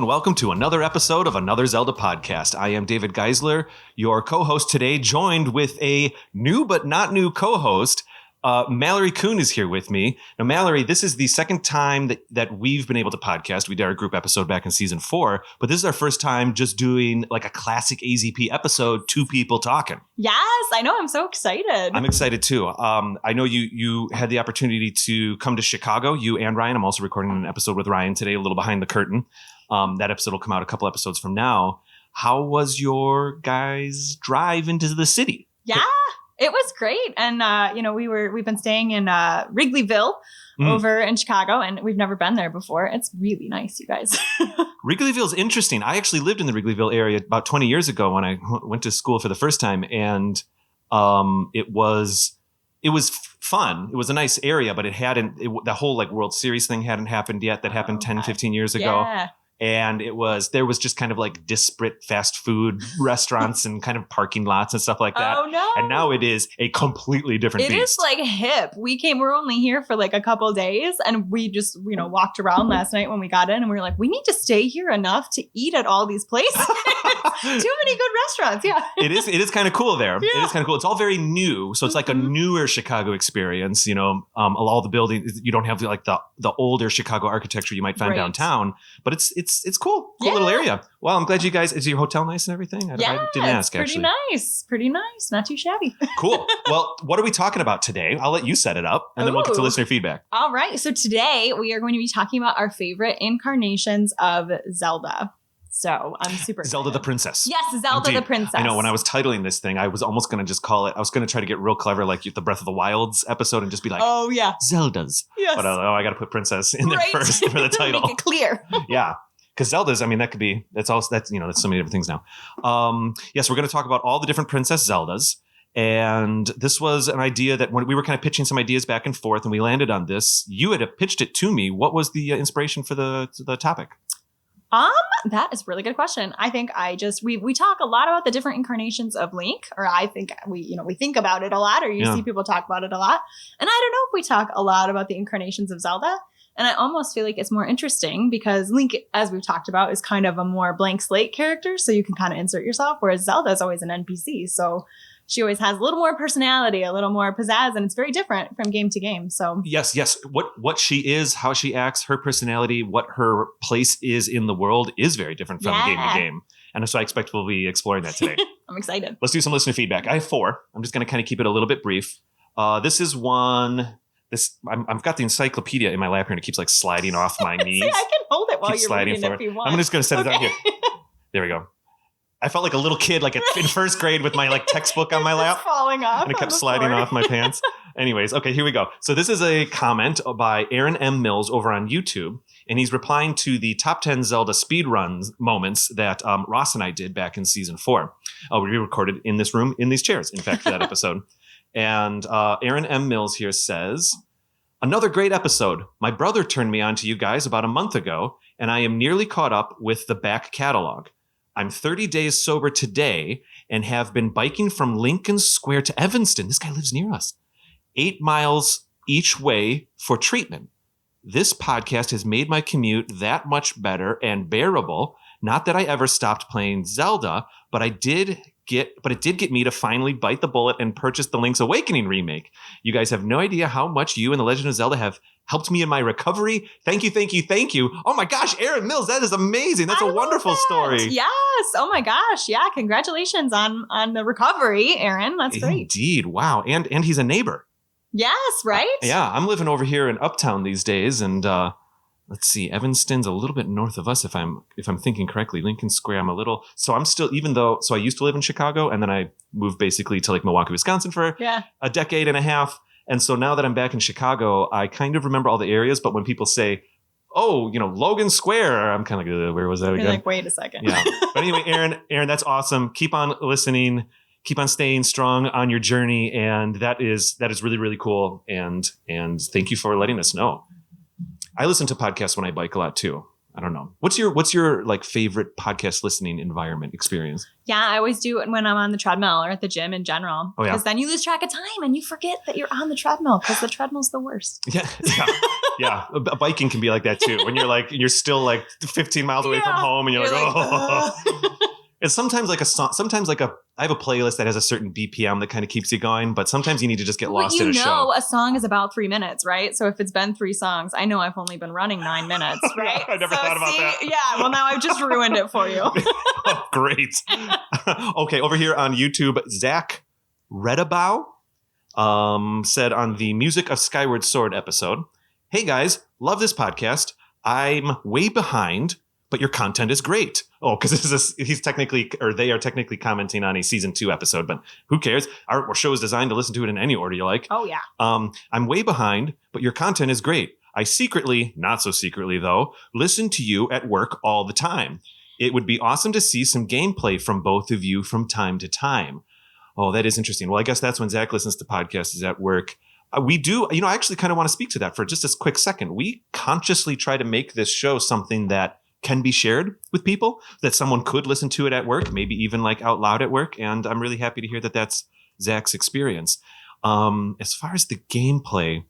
and welcome to another episode of Another Zelda podcast. I am David Geisler, your co-host today, joined with a new but not new co-host. Mallory Kuhn is here with me. Now, Mallory, this is the second time that we've been able to podcast. We did our group episode back in season 4, but this is our first time just doing like a classic AZP episode, two people talking. Yes, I know. I'm so excited. I'm excited too. I know you had the opportunity to come to Chicago, you and Ryan. I'm also recording an episode with Ryan today, a little behind the curtain. That episode will come out a couple episodes from now. How was your guys' drive into the city? Yeah. It was great. And, we've been staying in Wrigleyville over in Chicago, and we've never been there before. It's really nice, you guys. Wrigleyville's interesting. I actually lived in the Wrigleyville area about 20 years ago when I went to school for the first time. And it was fun. It was a nice area, but the whole like World Series thing hadn't happened yet. That happened 10, 15 years ago. Yeah. And there was just kind of like disparate fast food restaurants and kind of parking lots and stuff like that. Oh, no. And now it is a completely different beast. It is like hip. We're only here for like a couple of days, and we just, walked around last night when we got in, and we were like, we need to stay here enough to eat at all these places. Too many good restaurants. Yeah. It is kind of cool there. Yeah. It is kind of cool. It's all very new. So it's like a newer Chicago experience, all the buildings. You don't have like the older Chicago architecture you might find downtown, but it's cool. Cool little area. Well, I'm glad you guys, is your hotel nice and everything? I didn't ask, pretty actually. Pretty nice. Not too shabby. Cool. Well, what are we talking about today? I'll let you set it up, and then we'll get to listener feedback. All right. So today we are going to be talking about our favorite incarnations of Zelda. So I'm super excited. Zelda the Princess. Yes, Zelda Indeed. the Princess. I know, when I was titling this thing, I was almost going to just call it, I was going to try to get real clever like the Breath of the Wilds episode and just be like, oh yeah, Zeldas. Yes. But I got to put Princess in there first for the title. Make it clear. Yeah. Because Zelda's, that's so many different things now. Yes, we're going to talk about all the different Princess Zeldas. And this was an idea that when we were kind of pitching some ideas back and forth and we landed on this, you had pitched it to me. What was the inspiration for the topic? That is a really good question. I think we talk a lot about the different incarnations of Link, or I think we think about it a lot, or you see people talk about it a lot. And I don't know if we talk a lot about the incarnations of Zelda. And I almost feel like it's more interesting because Link, as we've talked about, is kind of a more blank slate character. So you can kind of insert yourself, whereas Zelda is always an NPC. So she always has a little more personality, a little more pizzazz, and it's very different from game to game. So yes. What she is, how she acts, her personality, what her place is in the world is very different from game to game. And so I expect we'll be exploring that today. I'm excited. Let's do some listener feedback. I have 4. I'm just going to kind of keep it a little bit brief. This is one... I've got the encyclopedia in my lap here and it keeps like sliding off my knees. See, I can hold it while you're reading for if you want. I'm just going to set it down here. There we go. I felt like a little kid, like in first grade with my like textbook on my lap. Falling off. And it kept sliding off my pants. Anyways, okay, here we go. So this is a comment by Aaron M. Mills over on YouTube. And he's replying to the top 10 Zelda speedruns moments that Ross and I did back in season 4. We recorded in this room, in these chairs, in fact, for that episode. And Aaron M. Mills here says, another great episode. My brother turned me on to you guys about a month ago, and I am nearly caught up with the back catalog. I'm 30 days sober today and have been biking from Lincoln Square to Evanston. This guy lives near us. 8 miles each way for treatment. This podcast has made my commute that much better and bearable. Not that I ever stopped playing Zelda, but it did get me to finally bite the bullet and purchase the Link's Awakening remake. You guys have no idea how much you and The Legend of Zelda have helped me in my recovery. Thank you. Oh my gosh, Aaron Mills, that is amazing. That's a wonderful story. Yes. Oh my gosh. Yeah. Congratulations on the recovery, Aaron. That's great. Indeed. Wow. And he's a neighbor. Yes. Right. Yeah. I'm living over here in Uptown these days, and let's see, Evanston's a little bit north of us, if I'm thinking correctly. Lincoln Square, so I'm still, I used to live in Chicago, and then I moved basically to like Milwaukee, Wisconsin for a decade and a half. And so now that I'm back in Chicago, I kind of remember all the areas, but when people say, oh, Logan Square, I'm kind of like, where was that again? You're like, wait a second. Yeah. But anyway, Aaron, that's awesome. Keep on listening. Keep on staying strong on your journey. And that is really, really cool. And thank you for letting us know. I listen to podcasts when I bike a lot too. I don't know. What's your like favorite podcast listening environment experience? Yeah, I always do it when I'm on the treadmill or at the gym in general. Oh, yeah. Because then you lose track of time and you forget that you're on the treadmill because the treadmill's the worst. Yeah. Yeah. Biking can be like that too. When you're still like 15 miles away from home and you're like, oh. It's sometimes like a song. Sometimes like I have a playlist that has a certain BPM that kind of keeps you going, but sometimes you need to just get lost in a show. A song is about 3 minutes, right? So if it's been 3 songs, I know I've only been running 9 minutes, right? I never thought about that. Yeah, well now I've just ruined it for you. Oh, great. Okay, over here on YouTube, Zach Redabow said on the Music of Skyward Sword episode, "Hey guys, love this podcast. I'm way behind, but your content is great." Oh, because they are technically commenting on a season 2 episode, but who cares? Our show is designed to listen to it in any order you like. Oh, yeah. I'm way behind, but your content is great. I secretly, not so secretly though, listen to you at work all the time. It would be awesome to see some gameplay from both of you from time to time. Oh, that is interesting. Well, I guess that's when Zach listens to podcasts, is at work. We do, I actually kind of want to speak to that for just a quick second. We consciously try to make this show something that can be shared with people, that someone could listen to it at work, maybe even like out loud at work. And I'm really happy to hear that that's Zach's experience. As far as the gameplay,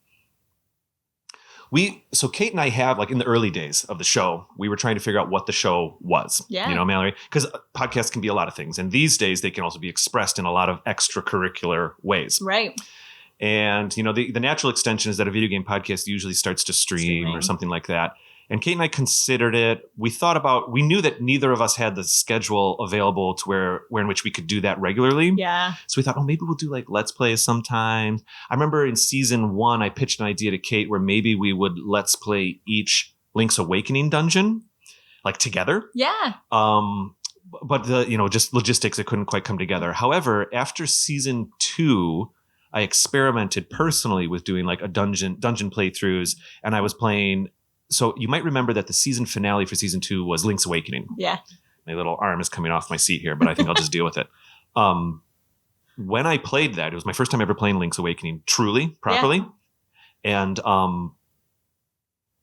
so Kate and I have, like in the early days of the show, we were trying to figure out what the show was. Yeah. You know, Mallory, because podcasts can be a lot of things. And these days they can also be expressed in a lot of extracurricular ways. Right. And, the natural extension is that a video game podcast usually starts to stream or something like that. And Kate and I considered it. We knew that neither of us had the schedule available to where in which we could do that regularly. Yeah. So we thought, maybe we'll do like Let's Plays sometime. I remember in season 1, I pitched an idea to Kate where maybe we would Let's Play each Link's Awakening dungeon, like together. Yeah. But just logistics, it couldn't quite come together. However, after season 2, I experimented personally with doing like a dungeon playthroughs, and I was playing. So you might remember that the season finale for season 2 was Link's Awakening. Yeah. My little arm is coming off my seat here, but I think I'll just deal with it. When I played that, it was my first time ever playing Link's Awakening truly, properly. Yeah. And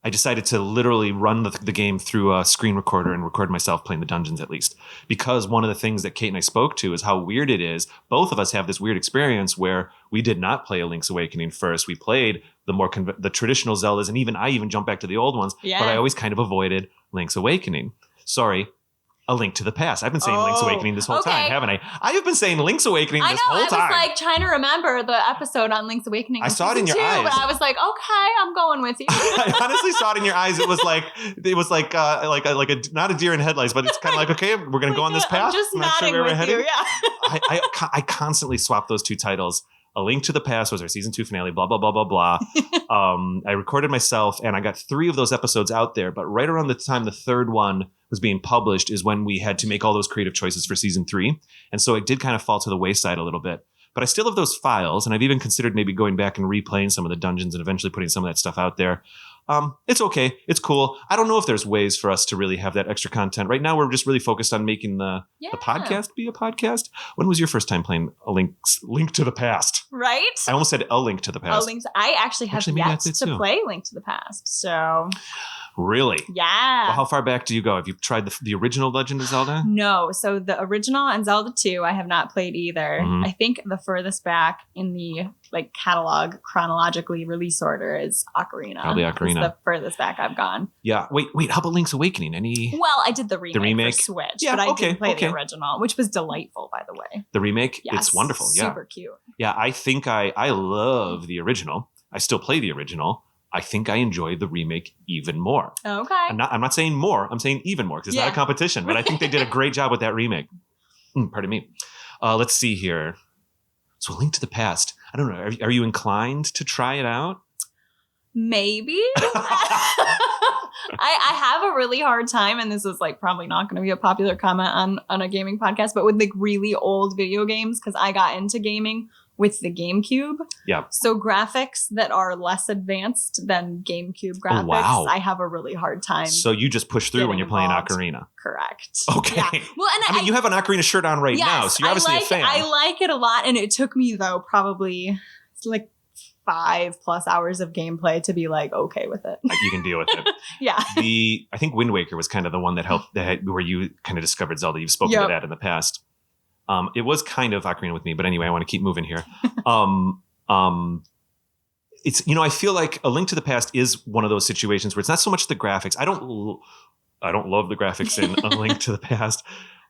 I decided to literally run the game through a screen recorder and record myself playing the dungeons at least. Because one of the things that Kate and I spoke to is how weird it is. Both of us have this weird experience where we did not play a Link's Awakening first. We played the traditional Zeldas, and I even jumped back to the old ones. Yeah. But I always kind of avoided Link's Awakening. Sorry. A Link to the Past. I've been saying Link's Awakening this whole time, haven't I? I have been saying Link's Awakening this whole time. I was like trying to remember the episode on Link's Awakening. I saw it in your eyes, but I was like, okay, I'm going with you. I honestly saw it in your eyes. It was like not a deer in headlights, but it's kind of like, okay, we're gonna go on this path. I'm just nodding with you. Yeah. I constantly swap those two titles. A Link to the Past was our season 2 finale, blah, blah, blah, blah, blah. I recorded myself and I got 3 of those episodes out there. But right around the time the third one was being published is when we had to make all those creative choices for season 3. And so it did kind of fall to the wayside a little bit. But I still have those files, and I've even considered maybe going back and replaying some of the dungeons and eventually putting some of that stuff out there. It's okay. It's cool. I don't know if there's ways for us to really have that extra content. Right now, we're just really focused on making the podcast be a podcast. When was your first time playing a Link to the Past? Right? I almost said A Link to the Past. I actually have yet to play Link to the Past. So... Really? Yeah. Well, how far back do you go? Have you tried the original Legend of Zelda? No. So the original and Zelda 2, I have not played either. Mm-hmm. I think the furthest back in the catalog chronologically release order is Ocarina. Probably Ocarina. It's the furthest back I've gone. Yeah. Wait. How about Link's Awakening? Well, I did the remake for Switch, but I did play the original, which was delightful, by the way. The remake? Yes, it's wonderful. Yeah. Super cute. Yeah. I think I love the original. I still play the original. I think I enjoy the remake even more. Okay. I'm not saying more. I'm saying even more because it's not a competition. But I think they did a great job with that remake. Pardon me. Let's see here. So Link to the Past. I don't know. Are you inclined to try it out? Maybe. I have a really hard time, and this is probably not going to be a popular comment on a gaming podcast, but with really old video games, because I got into gaming with the GameCube. Yeah. So graphics that are less advanced than GameCube graphics, I have a really hard time. So you just push through when you're playing Ocarina. Correct. Okay. Yeah. Well, and you have an Ocarina shirt on right now, so you're obviously a fan. I like it a lot, and it took me, though, probably 5+ hours of gameplay to be like okay with it. You can deal with it. Yeah. I think Wind Waker was kind of the one that helped, where you kind of discovered Zelda. You've spoken to that in the past. It was kind of Ocarina with me, but anyway, I want to keep moving here. It's, I feel like A Link to the Past is one of those situations where it's not so much the graphics. I don't love the graphics in A Link to the Past,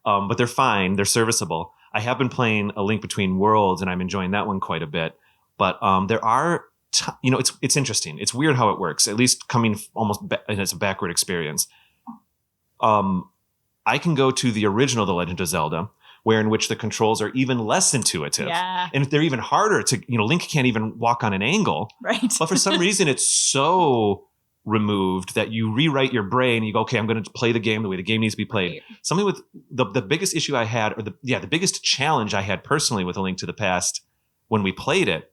but they're fine. They're serviceable. I have been playing A Link Between Worlds, and I'm enjoying that one quite a bit. But there are, it's interesting. It's weird how it works, at least coming almost as a backward experience. I can go to the original The Legend of Zelda, where in which the controls are even less intuitive. Yeah. And they're even harder to, Link can't even walk on an angle. Right. But for some reason, it's so removed that you rewrite your brain. You go, okay, I'm going to play the game the way the game needs to be played. Right. Something with the biggest issue I had, or the biggest challenge I had personally with A Link to the Past when we played it,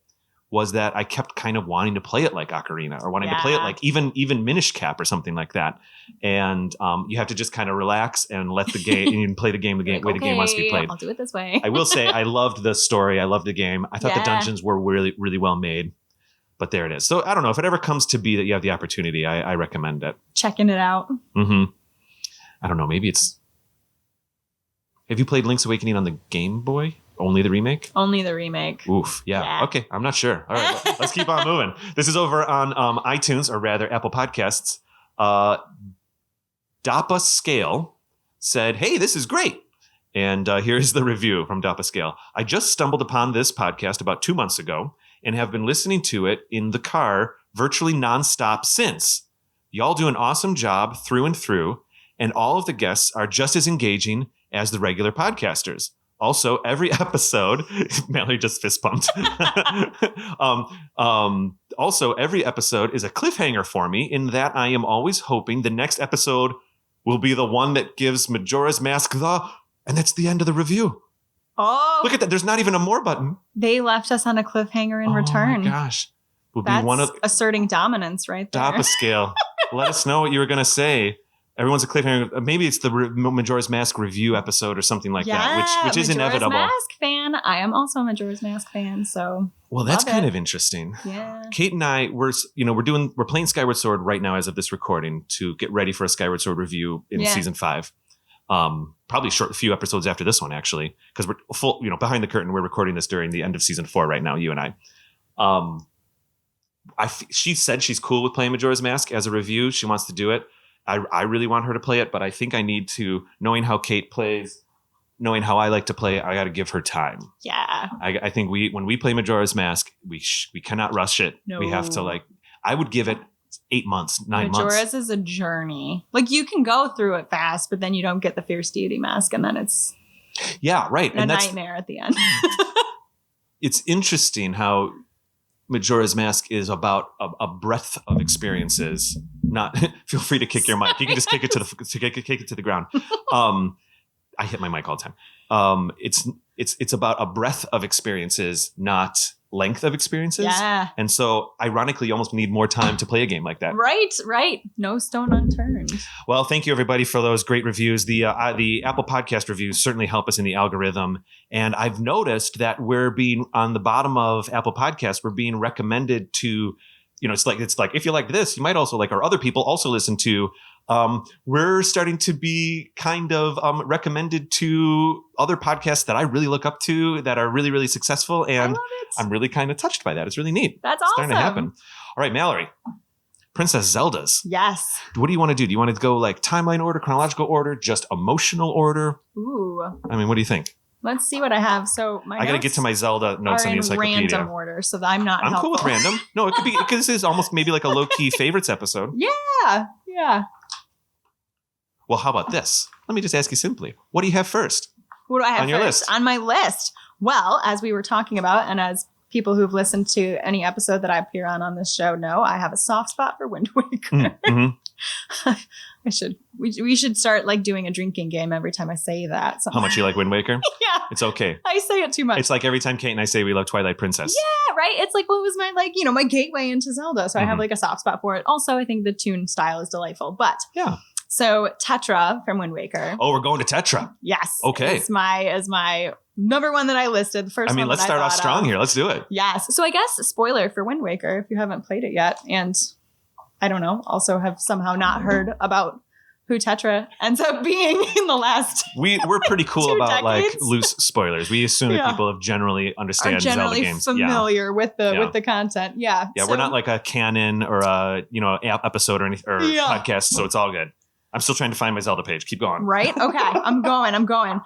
was that I kept kind of wanting to play it like Ocarina, or wanting to play it like even Minish Cap or something like that. And you have to just kind of relax and let the game, and you can play the game way the game wants to be played. I'll do it this way. I will say I loved the story. I loved the game. I thought the dungeons were really, really well made. But there it is. So I don't know if it ever comes to be that you have the opportunity. I recommend it. Checking it out. Mm-hmm. I don't know. Maybe it's. Have you played Link's Awakening on the Game Boy? Only the remake? Only the remake. Oof. Yeah. Okay. I'm not sure. All right. Let's keep on moving. This is over on iTunes, or rather Apple Podcasts. Dappa Scale said, "Hey, this is great." And here's the review from Dappa Scale. "I just stumbled upon this podcast about 2 months ago and have been listening to it in the car virtually nonstop since. Y'all do an awesome job through and through, and all of the guests are just as engaging as the regular podcasters. Also, every episode," Mallory just fist pumped. "Also, every episode is a cliffhanger for me in that I am always hoping the next episode will be the one that gives Majora's Mask and that's the end of the review." Oh, Look at that. There's not even a more button. They left us on a cliffhanger in return. Oh my gosh. That's be one of asserting dominance right there. Dappa Scale. Let us know what you were going to say. Everyone's a cliffhanger. Maybe it's the Majora's Mask review episode or something like that, which is inevitable. Majora's Mask fan. I am also a Majora's Mask fan, so well, that's kind of interesting. Yeah. Kate and I we're playing Skyward Sword right now as of this recording to get ready for a Skyward Sword review in season 5. Probably a few episodes after this one, actually, because we're full, behind the curtain. We're recording this during the end of season 4 right now, you and I. She said she's cool with playing Majora's Mask as a review. She wants to do it. I really want her to play it, but I think I need to, knowing how Kate plays, knowing how I like to play, I got to give her time. Yeah. I think when we play Majora's Mask, we cannot rush it. No. We have to I would give it 8 months, 9 months. Majora's is a journey. You can go through it fast, but then you don't get the Fierce Deity Mask, and then it's right. a nightmare at the end. It's interesting how Majora's Mask is about a breadth of experiences. Not feel free to kick your mic. You can just kick it to the ground. I hit my mic all the time. It's about a breadth of experiences, not length of experiences. Yeah. And so ironically, you almost need more time to play a game like that. Right. No stone unturned. Well, thank you everybody for those great reviews. The Apple Podcast reviews certainly help us in the algorithm. And I've noticed that we're being on the bottom of Apple Podcasts, we're being recommended to, it's like if you like this, you might also like our other people also listen to. We're starting to be kind of recommended to other podcasts that I really look up to that are really, really successful. And I love it. I'm really kind of touched by that. It's really neat. That's it's awesome. Starting to happen. All right, Mallory. Princess Zeldas. Yes. What do you want to do? Do you want to go timeline order, chronological order, just emotional order? Ooh. I mean, what do you think? Let's see what I have. So I got to get to my Zelda notes on the encyclopedia. Random order, so that I'm not. I'm cool with random. No, it could be because this is almost maybe like a low key favorites episode. Yeah. Well, how about this? Let me just ask you simply: what do you have first? What do I have on your list? On my list? Well, as we were talking about, and as people who've listened to any episode that I appear on this show know, I have a soft spot for Wind Waker. Mm-hmm. We should start doing a drinking game every time I say that. How much you like Wind Waker? Yeah. It's okay. I say it too much. It's like every time Kate and I say we love Twilight Princess. Yeah, right? It's what was my, my gateway into Zelda. So I have a soft spot for it. Also, I think the tune style is delightful. But yeah. So Tetra from Wind Waker. Oh, we're going to Tetra. Yes. Okay. Is my number one that I listed. The first one. Let's start off strong here. Let's do it. Yes. So I guess spoiler for Wind Waker if you haven't played it yet, and I don't know, also have somehow not heard about who Tetra ends up being in the last. We're pretty cool about decades. like loose spoilers. We assume that people have generally understand generally Zelda games. familiar with the content. Yeah. Yeah, So- we're not like a canon or a episode or anything or podcast, so it's all good. I'm still trying to find my Zelda page. Keep going. Right? Okay. I'm going.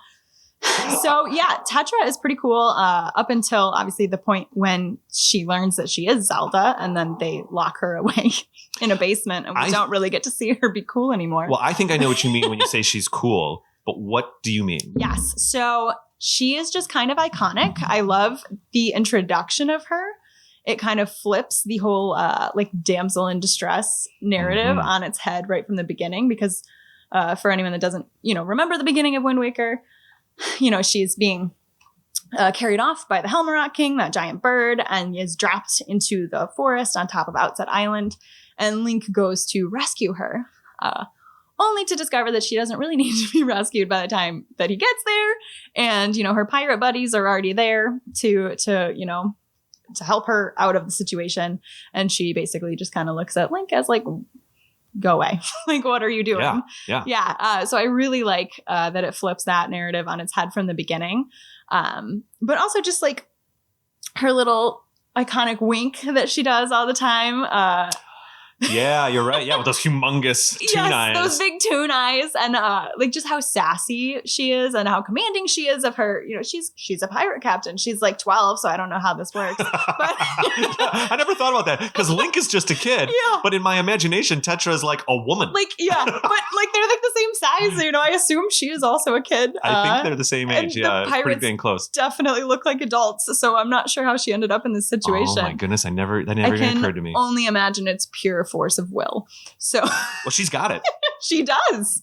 So yeah, Tetra is pretty cool up until obviously the point when she learns that she is Zelda, and then they lock her away in a basement, and we don't really get to see her be cool anymore. Well, I think I know what you mean when you say she's cool, but what do you mean? Yes. So she is just kind of iconic. I love the introduction of her. It kind of flips the whole like damsel in distress narrative on its head right from the beginning, because for anyone that doesn't, remember the beginning of Wind Waker, she's being carried off by the Helmarok King, that giant bird, and is dropped into the forest on top of Outset Island. And Link goes to rescue her, only to discover that she doesn't really need to be rescued by the time that he gets there. And, her pirate buddies are already there to help her out of the situation. And she basically just kind of looks at Link as like, go away. Like, what are you doing? Yeah. So I really like that it flips that narrative on its head from the beginning. But also just like her little iconic wink that she does all the time. Yeah, you're right. Yeah, with those humongous toon eyes. Those big toon eyes, and like just how sassy she is and how commanding she is of her. She's a pirate captain. She's like 12, so I don't know how this works. But I never thought about that because Link is just a kid. Yeah. But in my imagination, Tetra is like a woman. But like they're like the same size. I assume she is also a kid. I think they're the same age. Yeah, it's pretty dang close. Definitely look like adults. So I'm not sure how she ended up in this situation. Oh my goodness, that never even occurred to me. Only imagine it's pure force of will. So well, she's got it. She does.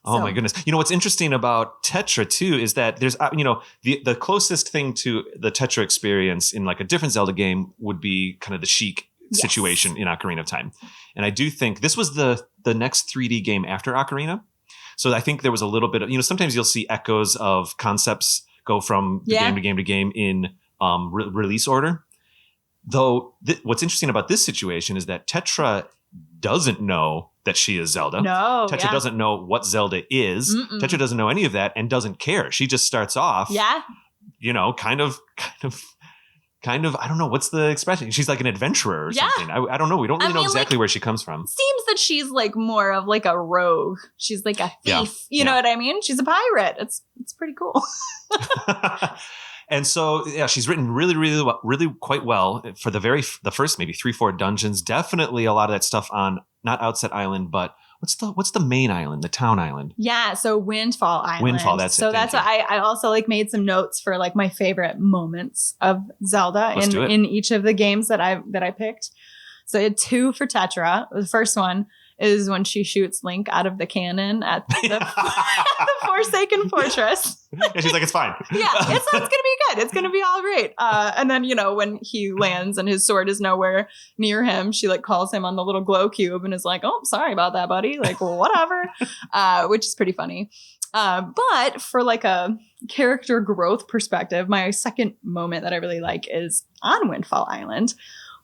Oh my goodness. What's interesting about Tetra too is that there's the closest thing to the Tetra experience in like a different Zelda game would be kind of the Sheik situation in Ocarina of Time. And I do think this was the next 3D game after Ocarina. So I think there was a little bit of, sometimes you'll see echoes of concepts go from game to game to game in release order. Though what's interesting about this situation is that Tetra doesn't know that she is Zelda. No, Tetra doesn't know what Zelda is. Tetra doesn't know any of that and doesn't care. She just starts off, kind of, I don't know, what's the expression? She's like an adventurer or something. I don't know. We don't really know exactly where she comes from. Seems that she's like more of like a rogue. She's like a thief. You know what I mean? She's a pirate. It's pretty cool. And so, she's written really, really, really quite well for the first maybe 3-4 dungeons. Definitely a lot of that stuff on not Outset Island, but what's the main island, the town island? Yeah, so Windfall Island. Windfall, that's it. So that's what I also like made some notes for like my favorite moments of Zelda in each of the games that I picked. So I had 2 for Tetra. The first one is when she shoots Link out of the cannon at the Forsaken Fortress. Yeah, she's like, it's fine. It's going to be good. It's going to be all great. And then, when he lands and his sword is nowhere near him, she like calls him on the little glow cube and is like, oh, I'm sorry about that, buddy. Like, well, whatever, which is pretty funny. But for like a character growth perspective, my second moment that I really like is on Windfall Island,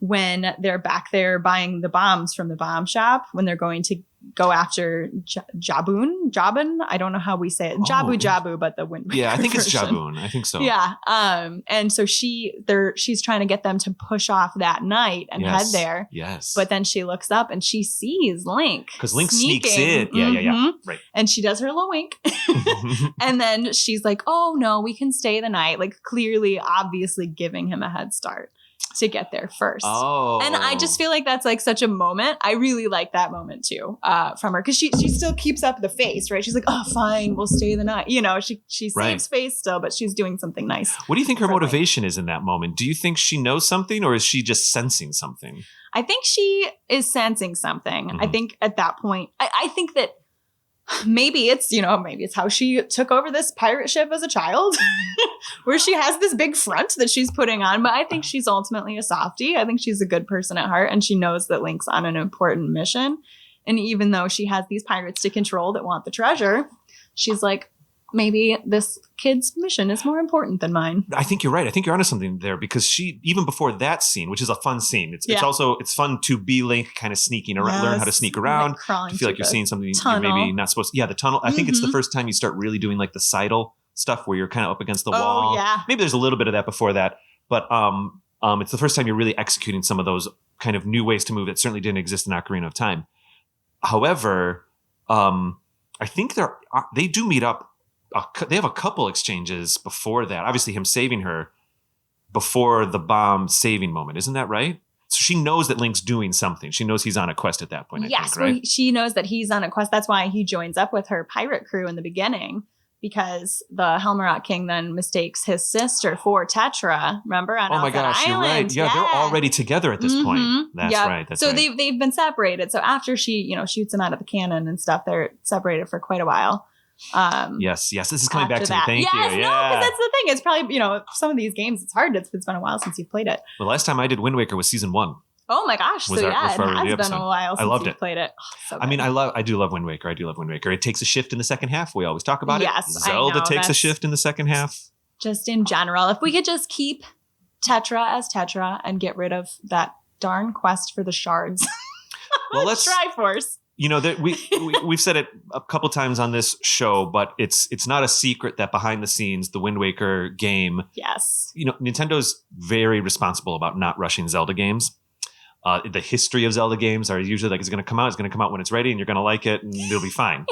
when they're back there buying the bombs from the bomb shop, when they're going to go after Jabun. I don't know how we say it. Jabu, but the Wind Waker I think it's version. Jabun. I think so. Yeah. And so she's trying to get them to push off that night and head there. Yes. But then she looks up and she sees Link. Because Link sneaks in. Yeah. Right. And she does her little wink. And then she's like, oh no, we can stay the night. Like clearly, obviously giving him a head start to get there first. Oh. And I just feel like that's like such a moment. I really like that moment too from her, because she still keeps up the face, right? She's like, oh, fine, we'll stay the night. She saves face still, but she's doing something nice. What do you think her motivation is in that moment? Do you think she knows something, or is she just sensing something? I think she is sensing something. I think at that point, I think that maybe it's how she took over this pirate ship as a child, where she has this big front that she's putting on. But I think she's ultimately a softie. I think she's a good person at heart, and she knows that Link's on an important mission And even though she has these pirates to control that want the treasure, she's like, maybe this kid's mission is more important than mine. I think you're right. I think you're onto something there because she, even before that scene, which is a fun scene, it's also, it's fun to be Link kind of sneaking around, learn how to sneak around, like to feel like you're seeing something you're maybe not supposed to. Yeah, the tunnel. I think it's the first time you start really doing like the sidle stuff where you're kind of up against the wall. Yeah. Maybe there's a little bit of that before that, but it's the first time you're really executing some of those kind of new ways to move that certainly didn't exist in Ocarina of Time. However, I think they do meet up. They have a couple exchanges before that. Obviously, him saving her before the bomb saving moment. Isn't that right? So she knows that Link's doing something. She knows he's on a quest at that point. I think, right? Well, she knows that he's on a quest. That's why he joins up with her pirate crew in the beginning, because the Helmerot King then mistakes his sister for Tetra. Remember? On oh my gosh, Island. You're right. Yeah, they're already together at this point. That's right. That's so right. they've been separated. So after she shoots him out of the cannon and stuff, they're separated for quite a while. Yes, this is coming back to me. Thank you. No, because that's the thing. It's probably, some of these games, it's hard. It's been a while since you've played it. The last time I did Wind Waker was season 1. Oh my gosh. Was so yeah, it has been a while since you've played it. Oh, so I mean, I do love Wind Waker. It takes a shift in the second half. We always talk about it. Yes, Zelda takes a shift in the second half. Just in general, if we could just keep Tetra as Tetra and get rid of that darn quest for the shards. Well, let's Triforce. We've said it a couple times on this show, but it's not a secret that behind the scenes, the Wind Waker game, yes, Nintendo's very responsible about not rushing Zelda games. The history of Zelda games are usually like, it's going to come out when it's ready, and you're going to like it, and it'll be fine.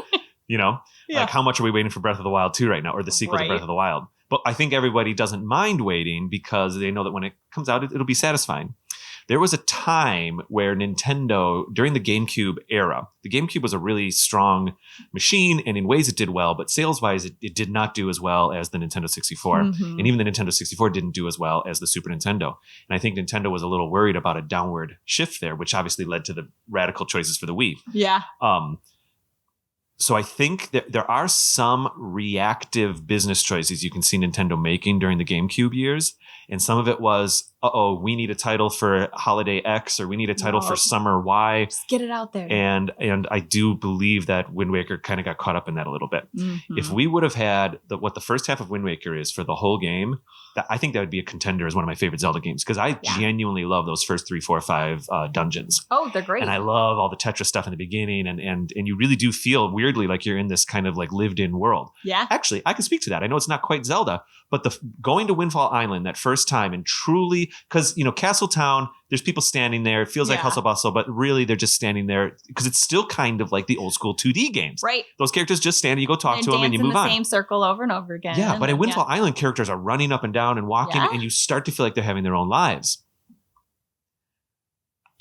Like how much are we waiting for Breath of the Wild 2 right now, or the sequel to Breath of the Wild? But I think everybody doesn't mind waiting because they know that when it comes out, it'll be satisfying. There was a time where Nintendo, during the GameCube era, the GameCube was a really strong machine, and in ways it did well, but sales-wise, it did not do as well as the Nintendo 64. And even the Nintendo 64 didn't do as well as the Super Nintendo. And I think Nintendo was a little worried about a downward shift there, which obviously led to the radical choices for the Wii. Yeah. So I think that there are some reactive business choices you can see Nintendo making during the GameCube years. And some of it was, we need a title for Holiday X, or we need a title for Summer Y. Just get it out there. And I do believe that Wind Waker kind of got caught up in that a little bit. If we would have had what the first half of Wind Waker is for the whole game, I think that would be a contender as one of my favorite Zelda games, because I genuinely love those first 3, 4, 5 dungeons. Oh, they're great. And I love all the Tetra stuff in the beginning, and you really do feel weirdly like you're in this kind of like lived in world. Yeah. Actually, I can speak to that. I know it's not quite Zelda, but going to Windfall Island that first time and truly, because Castle Town, there's people standing there. It feels like hustle bustle, but really they're just standing there because it's still kind of like the old school 2D games. Right. Those characters just stand, you go talk to them, and you move on. In the same circle over and over again. Yeah, but in Windfall Island, characters are running up and down and walking, and you start to feel like they're having their own lives.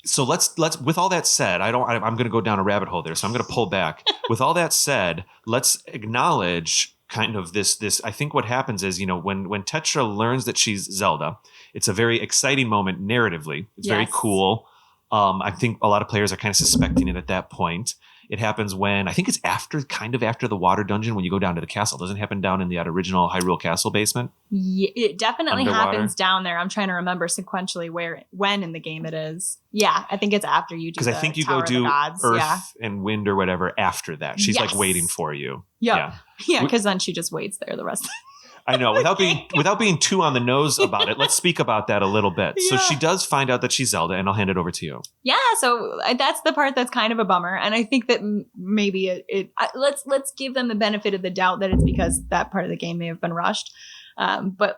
So let's with all that said, I'm going to go down a rabbit hole there, so I'm going to pull back. With all that said, let's acknowledge kind of this. I think what happens is, when Tetra learns that she's Zelda, it's a very exciting moment narratively. It's very cool. I think a lot of players are kind of suspecting it at that point. It happens when, I think it's after the water dungeon, when you go down to the castle. It doesn't happen down in the original Hyrule Castle basement. Yeah, it definitely Underwater. happens down there. I'm trying to remember sequentially when in the game it is. Yeah, I think it's after you do. Because I think you Tower go do Gods. Earth and Wind or whatever after that. She's like waiting for you. Yeah, because then she just waits there the rest of the I know. Without being too on the nose about it, let's speak about that a little bit. So she does find out that she's Zelda, and I'll hand it over to you. Yeah. So that's the part that's kind of a bummer, and I think that maybe let's give them the benefit of the doubt that it's because that part of the game may have been rushed. But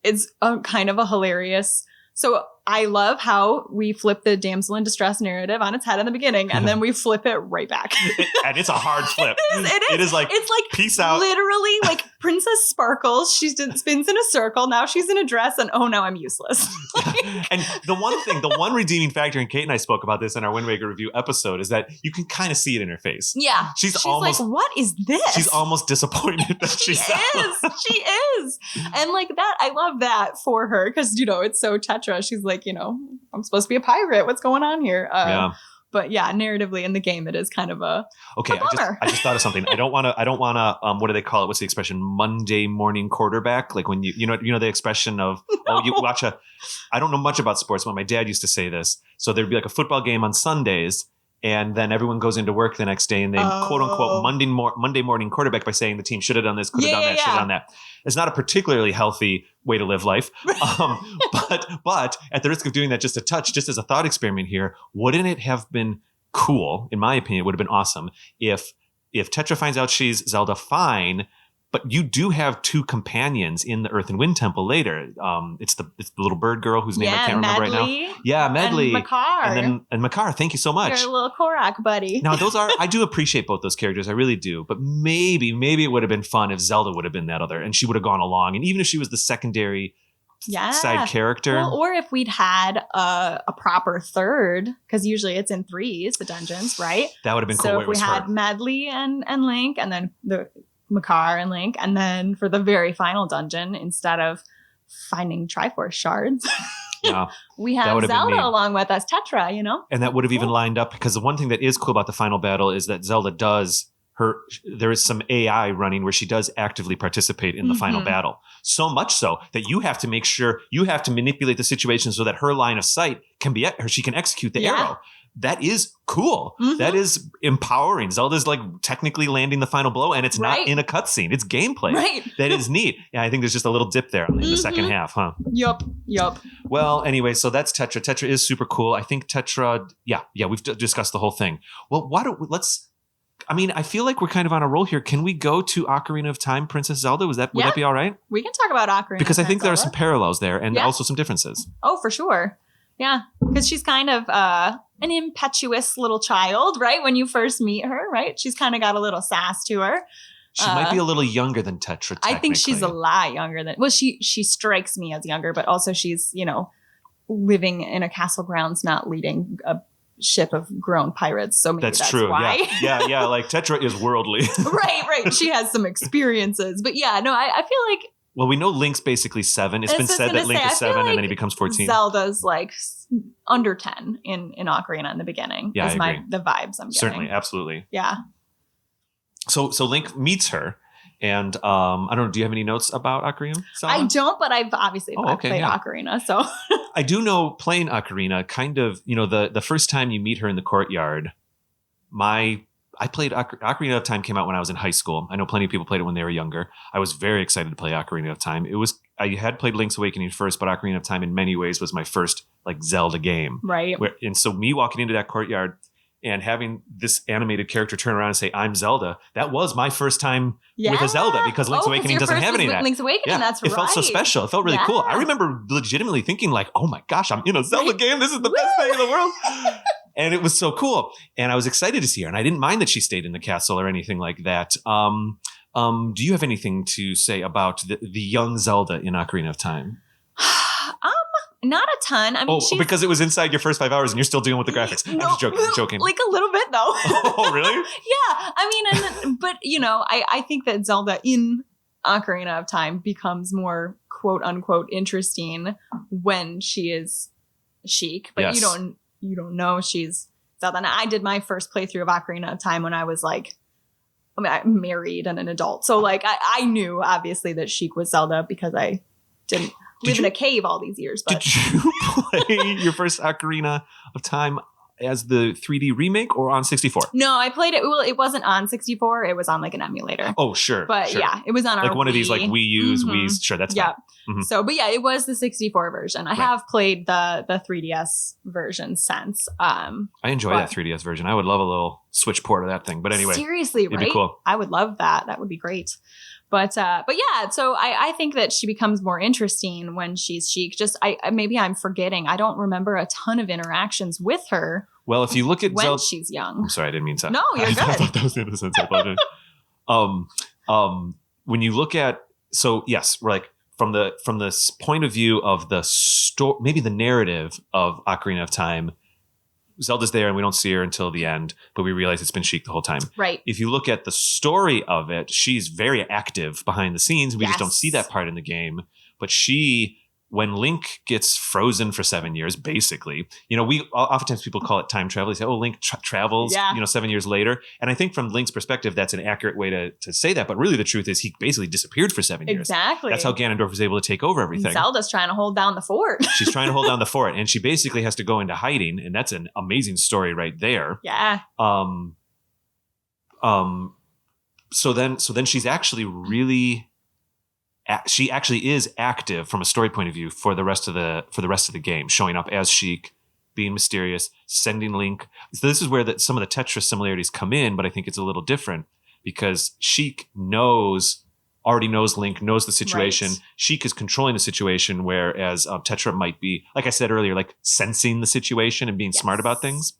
it's kind of a hilarious. So I love how we flip the damsel in distress narrative on its head in the beginning, and then we flip it right back. And it's a hard flip. It is like peace out. Literally, like Princess Sparkles. She spins in a circle. Now she's in a dress, and now I'm useless. And the one redeeming factor, and Kate and I spoke about this in our Wind Waker review episode, is that you can kind of see it in her face. Yeah, she's almost like, "What is this?" She's almost disappointed that she's Zelda. She is, and that I love that for her because it's so Tetra. She's like, I'm supposed to be a pirate. What's going on here? But narratively in the game, it is kind of a bummer. I just thought of something. I don't want to. What do they call it? What's the expression? Monday morning quarterback. Like when you know the expression of you watch I don't know much about sports, but my dad used to say this. So there'd be like a football game on Sundays, And then everyone goes into work the next day and they quote unquote Monday morning quarterback by saying the team should have done this, could have done that, should have done that. It's not a particularly healthy way to live life. But at the risk of doing that just a touch, just as a thought experiment here, wouldn't it have been cool, in my opinion, it would have been awesome if Tetra finds out she's Zelda, fine, but you do have two companions in the Earth and Wind Temple later. It's the little bird girl whose name I can't remember right now. Yeah, Medley. And Makar. And Makar, thank you so much. Your little Korok buddy. Now, I do appreciate both those characters. I really do. But maybe it would have been fun if Zelda would have been that other, and she would have gone along. And even if she was the secondary side character. Well, or if we'd had a proper third, because usually it's in threes, the dungeons, right? That would have been cool. So if we had Medley and Link, and then the Makar and Link, and then for the very final dungeon, instead of finding Triforce shards, we have Zelda along with us, Tetra, And that would have even lined up, because the one thing that is cool about the final battle is that Zelda there is some AI running where she does actively participate in the final battle. So much so that you have to make sure you have to manipulate the situation so that her line of sight can be she can execute the arrow. That is cool. That is empowering. Zelda's like technically landing the final blow, and it's not in a cutscene. It's gameplay. Right. That is neat. Yeah, I think there's just a little dip there in the second half, huh? Yup. Well, anyway, so that's Tetra. Tetra is super cool. I think Tetra, we've discussed the whole thing. Well, I feel like we're kind of on a roll here. Can we go to Ocarina of Time, Princess Zelda? Would that be all right? We can talk about Ocarina because of I think Time, there are some parallels there and also some differences. Oh, for sure. Yeah, because she's kind of an impetuous little child, right? When you first meet her, right? She's kind of got a little sass to her. She might be a little younger than Tetra, I think she's a lot younger than... Well, she strikes me as younger, but also she's, living in a castle grounds, not leading a ship of grown pirates. So maybe that's true. Why. Yeah. Like Tetra is worldly. Right. She has some experiences. But I feel like... Well, we know Link's basically 7. It's been said that Link is 7 and then he becomes 14. Zelda's like under 10 in Ocarina in the beginning. Yeah, I agree. The vibes I'm getting. Certainly, absolutely. Yeah. So Link meets her, and I don't know. Do you have any notes about Ocarina? Zelda? I don't, but I've obviously played Ocarina, so I do know playing Ocarina. Kind of, the first time you meet her in the courtyard, I played Ocarina of Time came out when I was in high school. I know plenty of people played it when they were younger. I was very excited to play Ocarina of Time. I had played Link's Awakening first, but Ocarina of Time in many ways was my first like Zelda game. Right. And so me walking into that courtyard and having this animated character turn around and say, "I'm Zelda," that was my first time with a Zelda, because Link's Awakening doesn't have any of that. Link's Awakening, that's right. It felt so special. It felt really cool. I remember legitimately thinking like, "Oh my gosh, I'm in a Zelda game. This is the best thing in the world." And it was so cool. And I was excited to see her. And I didn't mind that she stayed in the castle or anything like that. Do you have anything to say about the young Zelda in Ocarina of Time? Not a ton. I mean, because it was inside your first 5 hours and you're still dealing with the graphics. No, I'm just joking. Like a little bit, though. Oh, really? Yeah. I mean, but I think that Zelda in Ocarina of Time becomes more quote unquote interesting when she is Sheik. But you don't know she's Zelda. And I did my first playthrough of Ocarina of Time when I was I'm married and an adult. So like I knew obviously that Sheik was Zelda because I didn't live in a cave all these years. But did you play your first Ocarina of Time as the 3D remake or on 64? No, I played it. Well, it wasn't on 64. It was on like an emulator. Oh, sure. But yeah, it was on our one Wii. of these like Wii U's, Wii's. Sure, that's fine. Mm-hmm. So, but yeah, it was the 64 version. I have played the 3DS version since. I enjoy that 3DS version. I would love a little Switch port of that thing. But anyway, seriously, it'd right? be cool. I would love that. That would be great. But yeah, so I think that she becomes more interesting when she's Sheik. Maybe I'm forgetting. I don't remember a ton of interactions with her. Well, if you look at when she's young. I'm sorry, I didn't mean to. No, you're good. I thought that was innocent. I apologize. When you look at, so yes, we're like from the point of view of the story, maybe the narrative of Ocarina of Time, Zelda's there and we don't see her until the end, but we realize it's been Sheik the whole time. Right. If you look at the story of it, she's very active behind the scenes. We just don't see that part in the game. But she when Link gets frozen for 7 years, basically, we oftentimes people call it time travel. They say, "Oh, Link travels, 7 years later." And I think from Link's perspective, that's an accurate way to say that. But really, the truth is, he basically disappeared for 7 years. Exactly. That's how Ganondorf was able to take over everything. Zelda's trying to hold down the fort. She's trying to hold down the fort, and she basically has to go into hiding, and that's an amazing story right there. Yeah. So then she's actually really. She actually is active from a story point of view for the rest of the game, showing up as Sheik, being mysterious, sending Link. So this is where some of the Tetris similarities come in, but I think it's a little different because Sheik already knows Link, knows the situation. Right. Sheik is controlling the situation, whereas Tetra might be, like I said earlier, like sensing the situation and being smart about things.